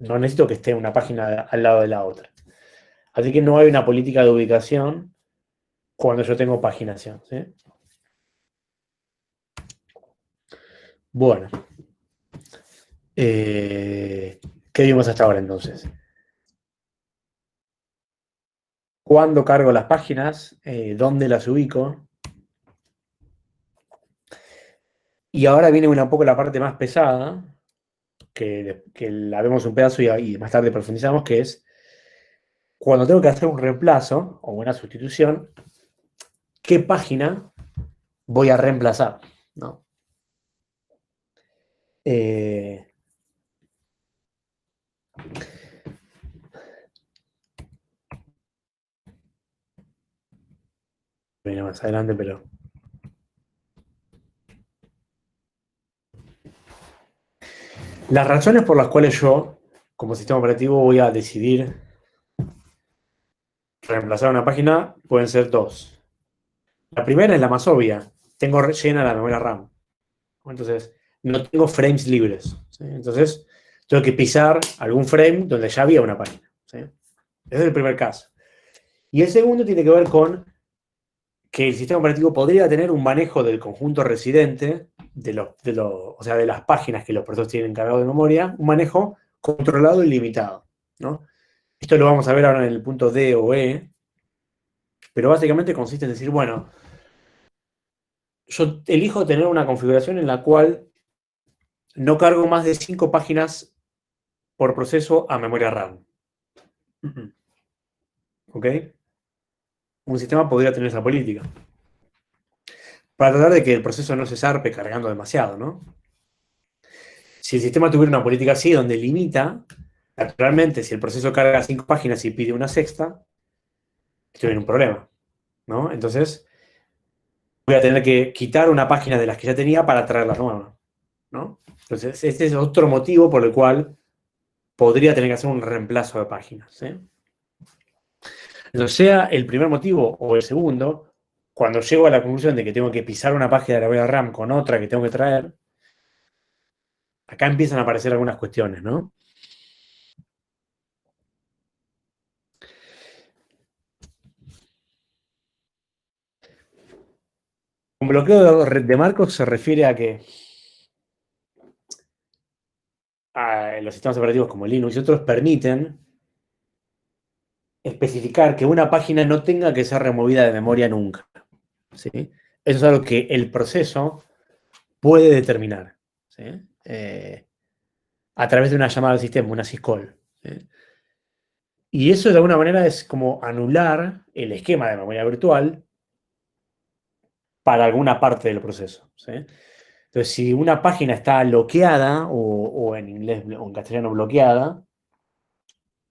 No necesito que esté una página al lado de la otra. Así que no hay una política de ubicación cuando yo tengo paginación, ¿sí? Bueno. ¿Qué vimos hasta ahora entonces? ¿Cuándo cargo las páginas? ¿Dónde las ubico? Y ahora viene un poco la parte más pesada, que la vemos un pedazo y más tarde profundizamos, que es cuando tengo que hacer un reemplazo o una sustitución, ¿qué página voy a reemplazar? ¿No? Viene más adelante, pero... Las razones por las cuales yo, como sistema operativo, voy a decidir reemplazar una página pueden ser dos. La primera es la más obvia. Tengo rellena la memoria RAM. Entonces, no tengo frames libres. ¿Sí? Entonces, tengo que pisar algún frame donde ya había una página. ¿Sí? Ese es el primer caso. Y el segundo tiene que ver con que el sistema operativo podría tener un manejo del conjunto residente, o sea, de las páginas que los procesos tienen cargado de memoria, un manejo controlado y limitado, ¿no? Esto lo vamos a ver ahora en el punto D o E, pero básicamente consiste en decir, bueno, yo elijo tener una configuración en la cual no cargo más de 5 páginas por proceso a memoria RAM. ¿Ok? Un sistema podría tener esa política. Para tratar de que el proceso no se zarpe cargando demasiado, ¿no? Si el sistema tuviera una política así, donde limita, naturalmente, si el proceso carga 5 páginas y pide una sexta, estoy en un problema, ¿no? Entonces, voy a tener que quitar una página de las que ya tenía para traerla nueva, ¿no? Entonces, este es otro motivo por el cual podría tener que hacer un reemplazo de páginas, ¿sí? Entonces, sea el primer motivo o el segundo, cuando llego a la conclusión de que tengo que pisar una página de la memoria RAM con otra que tengo que traer, acá empiezan a aparecer algunas cuestiones, ¿no? Un bloqueo de marcos se refiere a que los sistemas operativos como Linux y otros permiten especificar que una página no tenga que ser removida de memoria nunca, ¿sí? Eso es algo que el proceso puede determinar, ¿sí? A través de una llamada al sistema, una syscall, ¿sí? Y eso de alguna manera es como anular el esquema de memoria virtual para alguna parte del proceso, ¿sí? Entonces, si una página está bloqueada, o en inglés o en castellano bloqueada,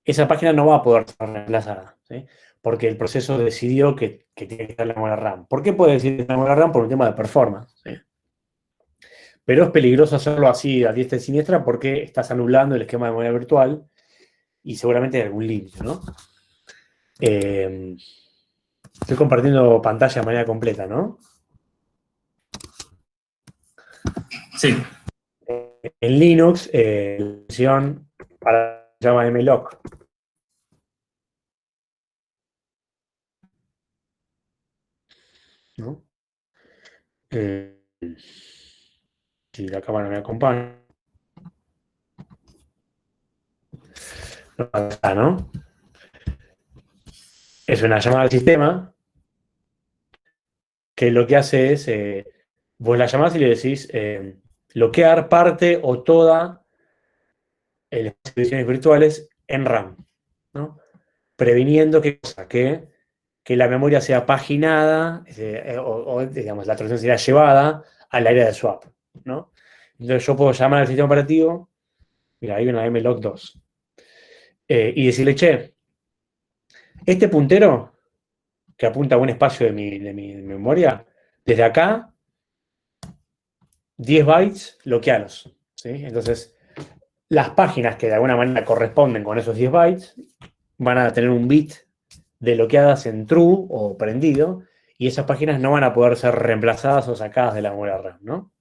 esa página no va a poder ser reemplazada, ¿sí? Porque el proceso decidió que tiene que estar la memoria RAM. ¿Por qué puede decir la memoria RAM? Por un tema de performance, ¿sí? Pero es peligroso hacerlo así a diestra y siniestra porque estás anulando el esquema de memoria virtual y seguramente hay algún límite, ¿no? Estoy compartiendo pantalla de manera completa, ¿no? Sí. En Linux, la función para se llama mlock. ¿No? Si la cámara me acompaña. Acá, ¿no? Es una llamada al sistema que lo que hace es, vos la llamás y le decís bloquear parte o toda el espacio de ediciones virtuales en RAM, ¿no? Previniendo que la memoria sea paginada, digamos, la traducción sería llevada al área de swap, ¿no? Entonces yo puedo llamar al sistema operativo, mira, hay una mlock 2, y decirle, che, este puntero que apunta a un espacio de mi memoria, desde acá, 10 bytes, bloquealos, ¿sí? Entonces, las páginas que de alguna manera corresponden con esos 10 bytes van a tener un bit de bloqueadas en true o prendido, y esas páginas no van a poder ser reemplazadas o sacadas de la memoria RAM, ¿no?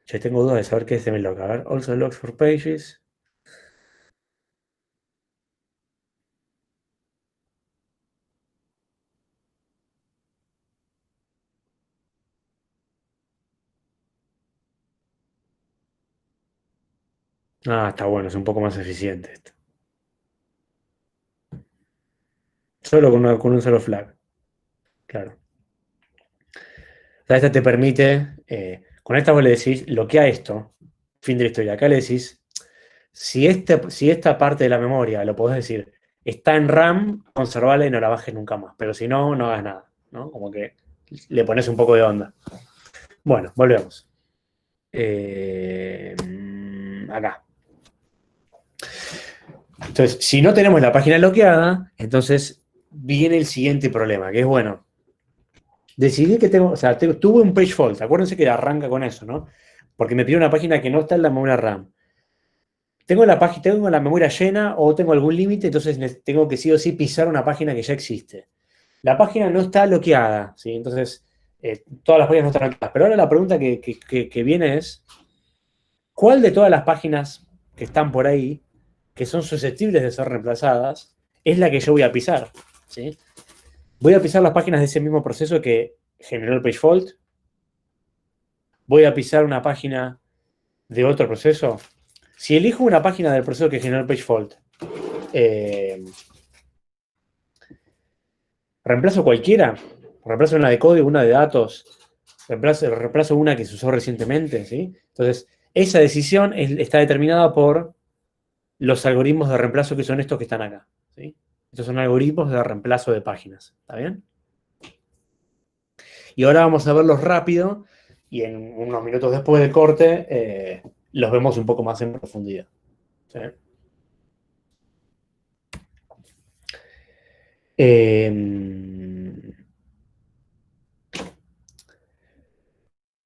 Yo tengo dudas de saber qué es mlock. A ver, also logs for pages. Ah, está bueno, es un poco más eficiente esto. Solo con un solo flag. Claro. O sea, esta te permite, con esta vos le decís, bloquea esto, fin de la historia. Acá le decís, si esta parte de la memoria, lo podés decir, está en RAM, conservala y no la bajes nunca más. Pero si no, no hagas nada, ¿no? Como que le pones un poco de onda. Bueno, volvemos. Acá. Entonces, si no tenemos la página bloqueada, entonces viene el siguiente problema, que es, bueno, decidí que tengo, o sea, tuve un page fault, acuérdense que arranca con eso, ¿no? Porque me pide una página que no está en la memoria RAM. Tengo la memoria llena o tengo algún límite, entonces tengo que sí o sí pisar una página que ya existe. La página no está bloqueada, ¿sí? Entonces, todas las páginas no están bloqueadas. Pero ahora la pregunta que viene es, ¿cuál de todas las páginas que están por ahí, que son susceptibles de ser reemplazadas, es la que yo voy a pisar? ¿Sí? Voy a pisar las páginas de ese mismo proceso que generó el page fault. Voy a pisar una página de otro proceso. Si elijo una página del proceso que generó el page fault, ¿reemplazo cualquiera? ¿Reemplazo una de código, una de datos? ¿Reemplazo una que se usó recientemente? ¿Sí? Entonces, esa decisión está determinada por los algoritmos de reemplazo que son estos que están acá, ¿sí? Estos son algoritmos de reemplazo de páginas. ¿Está bien? Y ahora vamos a verlos rápido y en unos minutos después del corte los vemos un poco más en profundidad. ¿Sí?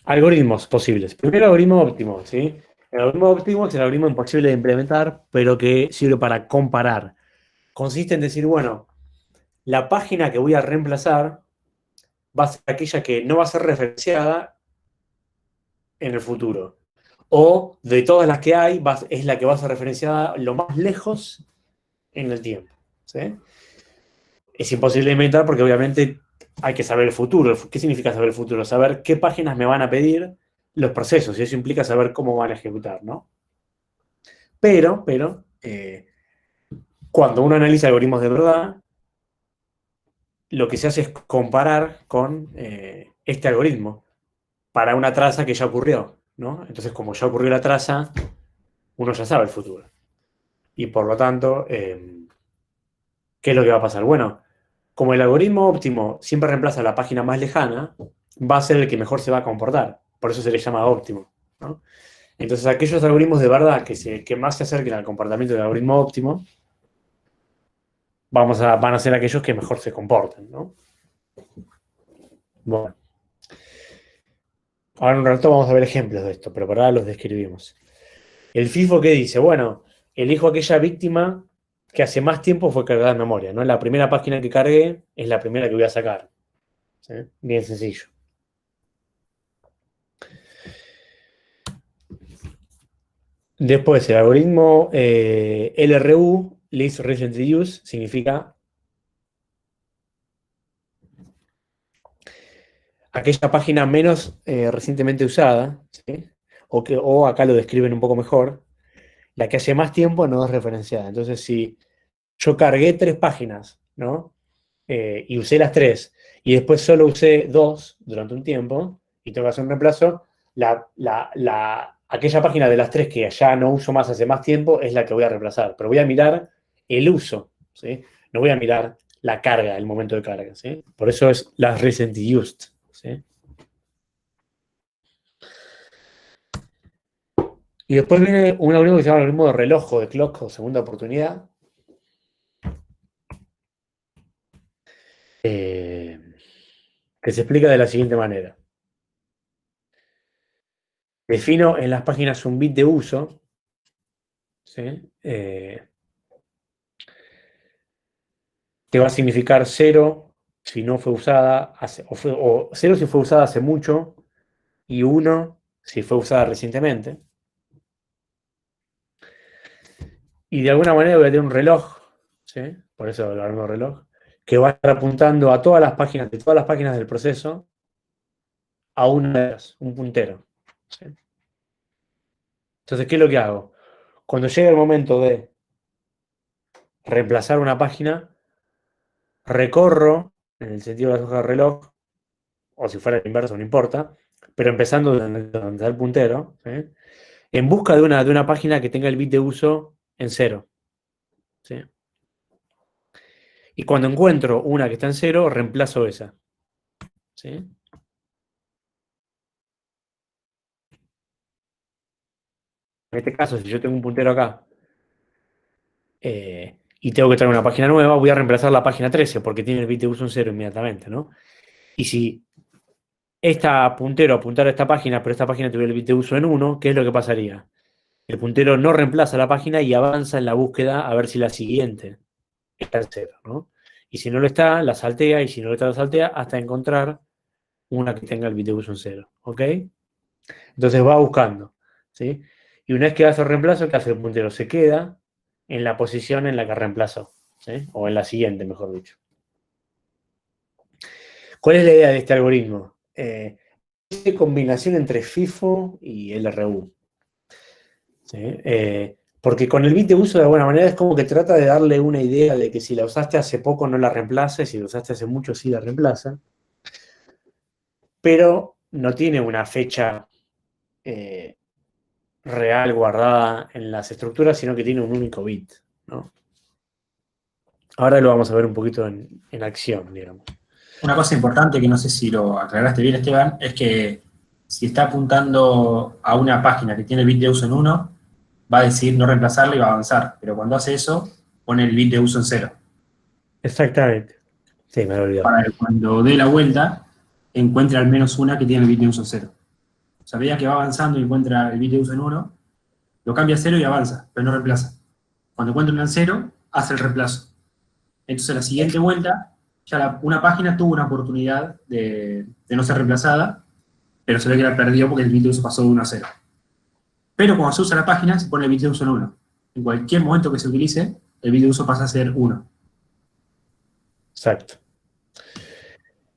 Algoritmos posibles. Primero, algoritmo óptimo, ¿sí? El algoritmo óptimo es el algoritmo imposible de implementar, pero que sirve para comparar. Consiste en decir, bueno, la página que voy a reemplazar va a ser aquella que no va a ser referenciada en el futuro. O de todas las que hay, es la que va a ser referenciada lo más lejos en el tiempo, ¿sí? Es imposible de inventar porque obviamente hay que saber el futuro. ¿Qué significa saber el futuro? Saber qué páginas me van a pedir los procesos, y eso implica saber cómo van a ejecutar, ¿no? Pero, cuando uno analiza algoritmos de verdad, lo que se hace es comparar con este algoritmo para una traza que ya ocurrió, ¿no? Entonces, como ya ocurrió la traza, uno ya sabe el futuro. Y por lo tanto, ¿qué es lo que va a pasar? Bueno, como el algoritmo óptimo siempre reemplaza la página más lejana, va a ser el que mejor se va a comportar. Por eso se le llama óptimo, ¿no? Entonces, aquellos algoritmos de verdad que más se acerquen al comportamiento del algoritmo óptimo, van a ser aquellos que mejor se comporten, ¿no? Bueno. Ahora en un rato vamos a ver ejemplos de esto, pero por ahora los describimos. El FIFO, ¿qué dice? Bueno, elijo aquella víctima que hace más tiempo fue cargada en memoria, ¿no? La primera página que cargué es la primera que voy a sacar. ¿Sí? Bien sencillo. Después, el algoritmo LRU, Least Recently Used, significa aquella página menos recientemente usada, ¿sí? O acá lo describen un poco mejor, la que hace más tiempo no es referenciada. Entonces, si yo cargué 3 páginas, ¿no? Y usé las 3, y después solo usé 2 durante un tiempo, y tengo que hacer un reemplazo, aquella página de las 3 que ya no uso más hace más tiempo es la que voy a reemplazar. Pero voy a mirar el uso, ¿sí? No voy a mirar la carga, el momento de carga, ¿sí? Por eso es las recently used, ¿sí? Y después viene un algoritmo que se llama el algoritmo de reloj o de clock o segunda oportunidad. Que se explica de la siguiente manera. Defino en las páginas un bit de uso, ¿sí? Que va a significar 0 si no fue usada, o 0 si fue usada hace mucho, y 1 si fue usada recientemente. Y de alguna manera voy a tener un reloj, ¿sí? Por eso lo llamo reloj, que va a estar apuntando a todas las páginas, de todas las páginas del proceso, a una de ellas, un puntero, ¿sí? Entonces, ¿qué es lo que hago? Cuando llega el momento de reemplazar una página, recorro, en el sentido de la hoja de reloj, o si fuera el inverso, no importa, pero empezando donde está el puntero, ¿sí? En busca de una página que tenga el bit de uso en 0. ¿Sí? Y cuando encuentro una que está en 0, reemplazo esa. ¿Sí? En este caso, si yo tengo un puntero acá y tengo que traer una página nueva, voy a reemplazar la página 13 porque tiene el bit de uso en 0 inmediatamente, ¿no? Y si esta puntero apuntara a esta página, pero esta página tuviera el bit de uso en 1, ¿qué es lo que pasaría? El puntero no reemplaza la página y avanza en la búsqueda a ver si la siguiente está en 0, ¿no? Y si no lo está, la saltea, y si no lo está, la saltea, hasta encontrar una que tenga el bit de uso en 0, ¿ok? Entonces va buscando, ¿sí? Y una vez que hace el reemplazo, ¿qué hace el puntero? Se queda en la posición en la que reemplazó, ¿sí? O en la siguiente, mejor dicho. ¿Cuál es la idea de este algoritmo? Es una combinación entre FIFO y LRU. ¿Sí? Porque con el bit de uso, de alguna manera, es como que trata de darle una idea de que si la usaste hace poco no la reemplaza, y si la usaste hace mucho sí la reemplaza. Pero no tiene una fecha real guardada en las estructuras, sino que tiene un único bit, ¿no? Ahora lo vamos a ver un poquito en acción, digamos. Una cosa importante que no sé si lo aclaraste bien, Esteban, es que si está apuntando a una página que tiene el bit de uso en 1, va a decir no reemplazarla y va a avanzar. Pero cuando hace eso, pone el bit de uso en 0. Exactamente. Sí, me lo olvidé. Para que cuando dé la vuelta, encuentre al menos una que tiene el bit de uso en 0. O sea, veía que va avanzando y encuentra el bit de uso en 1, lo cambia a 0 y avanza, pero no reemplaza. Cuando encuentra una en 0, hace el reemplazo. Entonces, la siguiente vuelta, ya una página tuvo una oportunidad de no ser reemplazada, pero se ve que la perdió porque el bit de uso pasó de 1 a 0. Pero cuando se usa la página, se pone el bit de uso en 1. En cualquier momento que se utilice, el bit de uso pasa a ser 1. Exacto.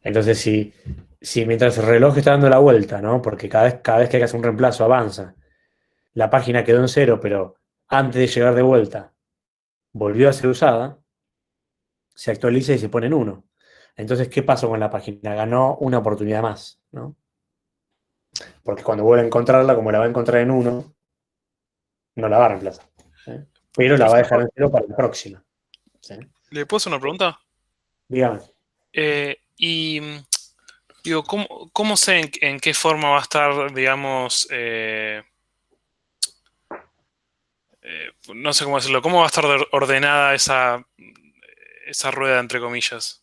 Entonces, si mientras el reloj está dando la vuelta, ¿no? Porque cada vez que hay que hacer un reemplazo avanza, la página quedó en 0, pero antes de llegar de vuelta volvió a ser usada, se actualiza y se pone en 1. Entonces, ¿qué pasó con la página? Ganó una oportunidad más, ¿no? Porque cuando vuelve a encontrarla, como la va a encontrar en 1, no la va a reemplazar, ¿sí? Pero la va a dejar en 0 para la próxima, ¿sí? ¿Le puedo hacer una pregunta? Dígame. Y digo, ¿cómo sé en qué forma va a estar, digamos, no sé cómo decirlo, cómo va a estar ordenada esa rueda, entre comillas?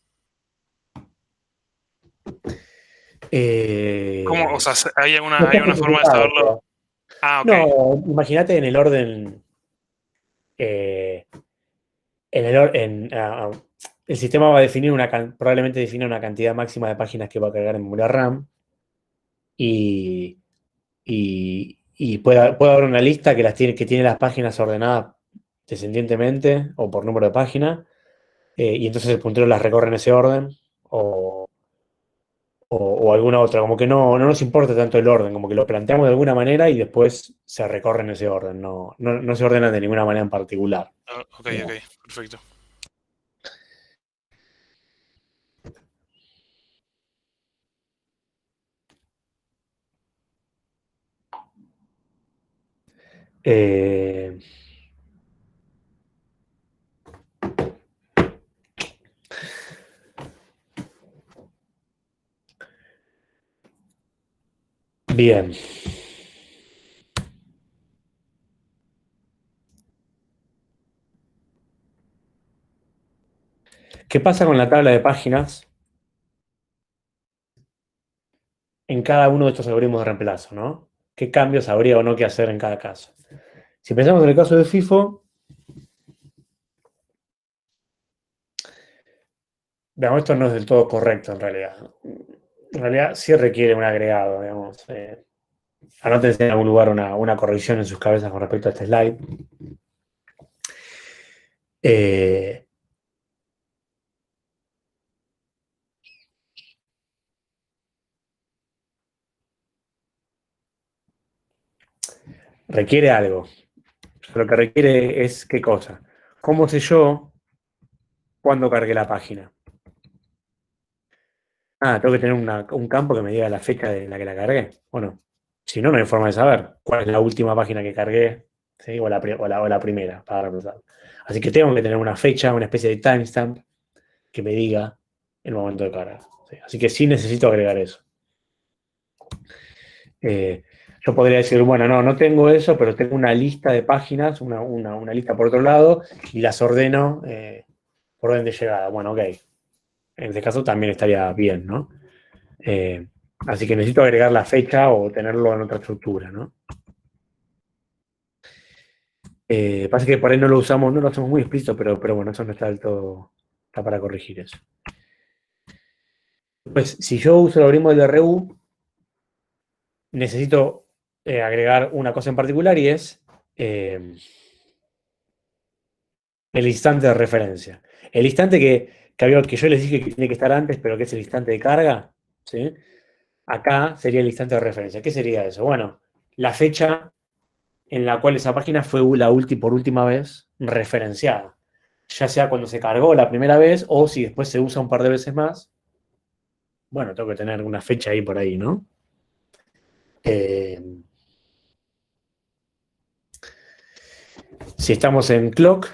¿Cómo? O sea, ¿hay No está una forma de especificado, saberlo? pero- Ah, ok. No, imagínate en el orden. En el, or- en, el sistema va a definir probablemente define una cantidad máxima de páginas que va a cargar en memoria RAM y, y puede haber una lista que tiene las páginas ordenadas descendientemente o por número de página, y entonces el puntero las recorre en ese orden o, o alguna otra, como que no nos importa tanto el orden, como que lo planteamos de alguna manera y después se recorre en ese orden, no se ordenan de ninguna manera en particular. Ah, ok, Digamos. ok, perfecto. Eh, Bien. ¿Qué pasa con la tabla de páginas en cada uno de estos algoritmos de reemplazo, ¿no? ¿Qué cambios habría o no que hacer en cada caso? Si pensamos en el caso de FIFO, veamos, esto no es del todo correcto en realidad. En realidad sí requiere un agregado, digamos. Anótense en algún lugar una corrección en sus cabezas con respecto a este slide. Eh, Requiere algo. Lo que requiere es, ¿qué cosa? ¿Cómo sé yo cuándo cargué la página? Tengo que tener un campo que me diga la fecha de la que la cargué, ¿o no? Si no, no hay forma de saber cuál es la última página que cargué, ¿sí? O la primera, para reemplazar. Así que tengo que tener una fecha, una especie de timestamp que me diga el momento de carga. ¿Sí? Así que sí necesito agregar eso. Yo podría decir, bueno, no tengo eso, pero tengo una lista de páginas, una lista por otro lado, y las ordeno por orden de llegada. Bueno, ok. En este caso también estaría bien, ¿no? Así que necesito agregar la fecha o tenerlo en otra estructura, ¿no? Pasa que por ahí no lo usamos, no lo hacemos muy explícito, pero bueno, eso no está del todo, está para corregir eso. Pues si yo uso el algoritmo del RU, necesito agregar una cosa en particular y es el instante de referencia. El instante que yo les dije que tiene que estar antes, pero que es el instante de carga, ¿sí? Acá sería el instante de referencia. ¿Qué sería eso? Bueno, la fecha en la cual esa página fue por última vez referenciada. Ya sea cuando se cargó la primera vez o si después se usa un par de veces más. Bueno, tengo que tener una fecha ahí por ahí, ¿no? Si estamos en clock,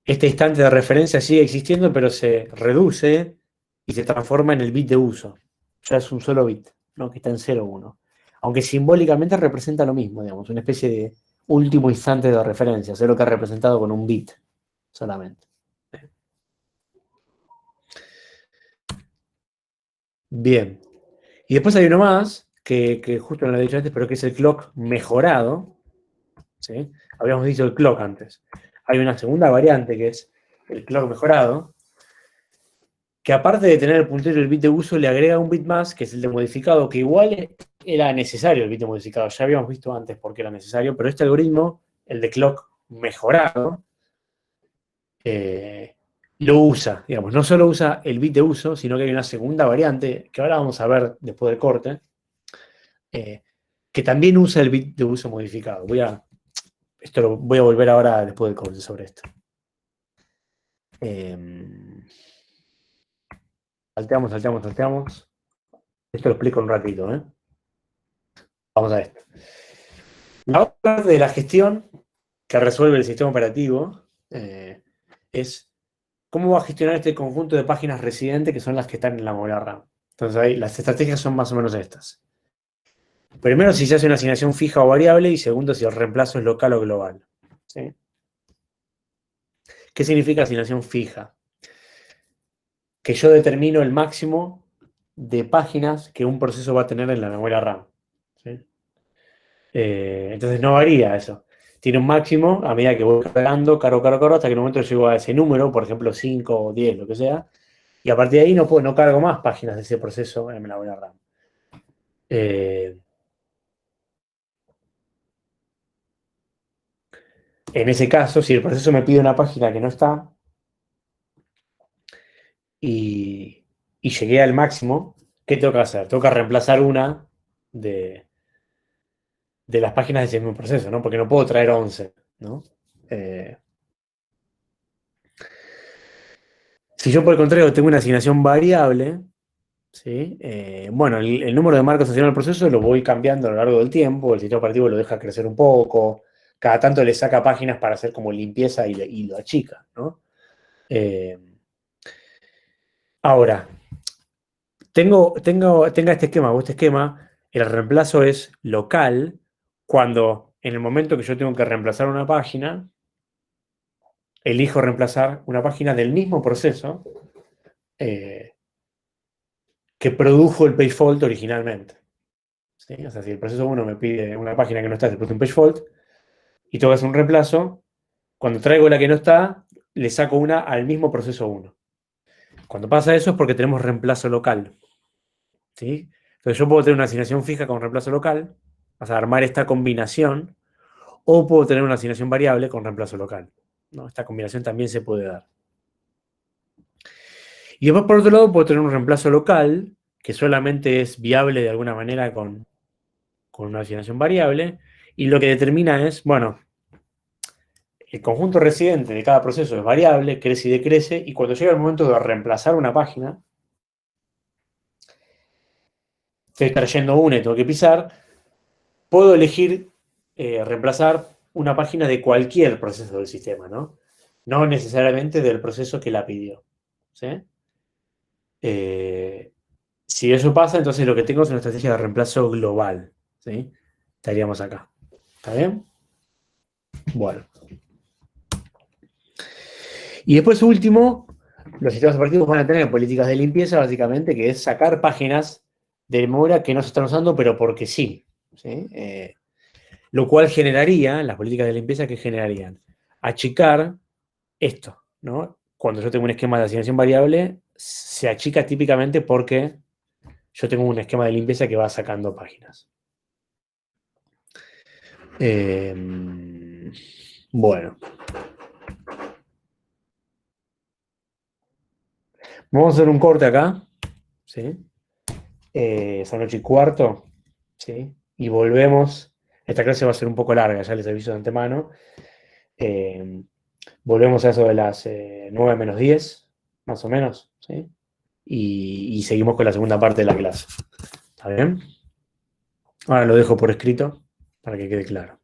este instante de referencia sigue existiendo, pero se reduce y se transforma en el bit de uso. Ya es un solo bit, ¿no? Que está en 0,1. Aunque simbólicamente representa lo mismo, digamos, una especie de último instante de referencia, solo que representado con un bit solamente. Bien. Y después hay uno más, que justo no lo he dicho antes, pero que es el clock mejorado. ¿Sí? Habíamos dicho el clock antes. Hay una segunda variante que es el clock mejorado, que aparte de tener el puntero y el bit de uso, le agrega un bit más, que es el de modificado, que igual era necesario el bit de modificado. Ya habíamos visto antes por qué era necesario, pero este algoritmo, el de clock mejorado, lo usa, digamos, no solo usa el bit de uso, sino que hay una segunda variante, que ahora vamos a ver después del corte, que también usa el bit de uso modificado. Esto lo voy a volver ahora después del corte sobre esto. Salteamos. Esto lo explico un ratito, ¿eh? Vamos a esto. La otra parte de la gestión que resuelve el sistema operativo es ¿cómo va a gestionar este conjunto de páginas residentes que son las que están en la memoria RAM? Entonces ahí las estrategias son más o menos estas. Primero, si se hace una asignación fija o variable, y segundo, si el reemplazo es local o global. ¿Sí? ¿Qué significa asignación fija? Que yo determino el máximo de páginas que un proceso va a tener en la memoria RAM. ¿Sí? Entonces no varía eso. Tiene un máximo a medida que voy cargando, cargo, hasta que en un momento llego a ese número, por ejemplo 5 o 10, lo que sea, y a partir de ahí no cargo más páginas de ese proceso en la memoria RAM. En ese caso, si el proceso me pide una página que no está y llegué al máximo, ¿qué tengo que hacer? Tengo que reemplazar una de las páginas de ese mismo proceso, ¿no? Porque no puedo traer 11, ¿no? Si yo por el contrario tengo una asignación variable, ¿sí? Bueno, el número de marcos asociados al proceso lo voy cambiando a lo largo del tiempo, el sistema operativo lo deja crecer un poco, cada tanto le saca páginas para hacer como limpieza y lo achica, ¿no? Ahora, tenga este esquema o este esquema, el reemplazo es local cuando en el momento que yo tengo que reemplazar una página, elijo reemplazar una página del mismo proceso que produjo el page fault originalmente. ¿Sí? O sea, si el proceso 1 me pide una página que no está, se produce un page fault, y tengo que hacer un reemplazo, cuando traigo la que no está, le saco una al mismo proceso 1. Cuando pasa eso es porque tenemos reemplazo local. ¿Sí? Entonces yo puedo tener una asignación fija con reemplazo local, o sea, armar esta combinación, o puedo tener una asignación variable con reemplazo local, ¿no? Esta combinación también se puede dar. Y después, por otro lado, puedo tener un reemplazo local, que solamente es viable de alguna manera con una asignación variable, y lo que determina es, bueno, el conjunto residente de cada proceso es variable, crece y decrece, y cuando llega el momento de reemplazar una página, estoy trayendo una y tengo que pisar, puedo elegir reemplazar una página de cualquier proceso del sistema, ¿no? No necesariamente del proceso que la pidió. ¿Sí? Si eso pasa, entonces lo que tengo es una estrategia de reemplazo global. ¿Sí? Estaríamos acá. ¿Está bien? Bueno. Y después, último, los sistemas operativos van a tener políticas de limpieza, básicamente, que es sacar páginas de memoria que no se están usando, pero porque sí. ¿Sí? Lo cual generaría, las políticas de limpieza, ¿qué generarían? Achicar esto, ¿no? Cuando yo tengo un esquema de asignación variable, se achica típicamente porque yo tengo un esquema de limpieza que va sacando páginas. Bueno. Vamos a hacer un corte acá, ¿sí? Son 8:15, ¿sí? Y volvemos. Esta clase va a ser un poco larga, ya les aviso de antemano. Volvemos a eso de las 9 menos 10, más o menos, ¿sí? Y seguimos con la segunda parte de la clase. ¿Está bien? Ahora lo dejo por escrito para que quede claro.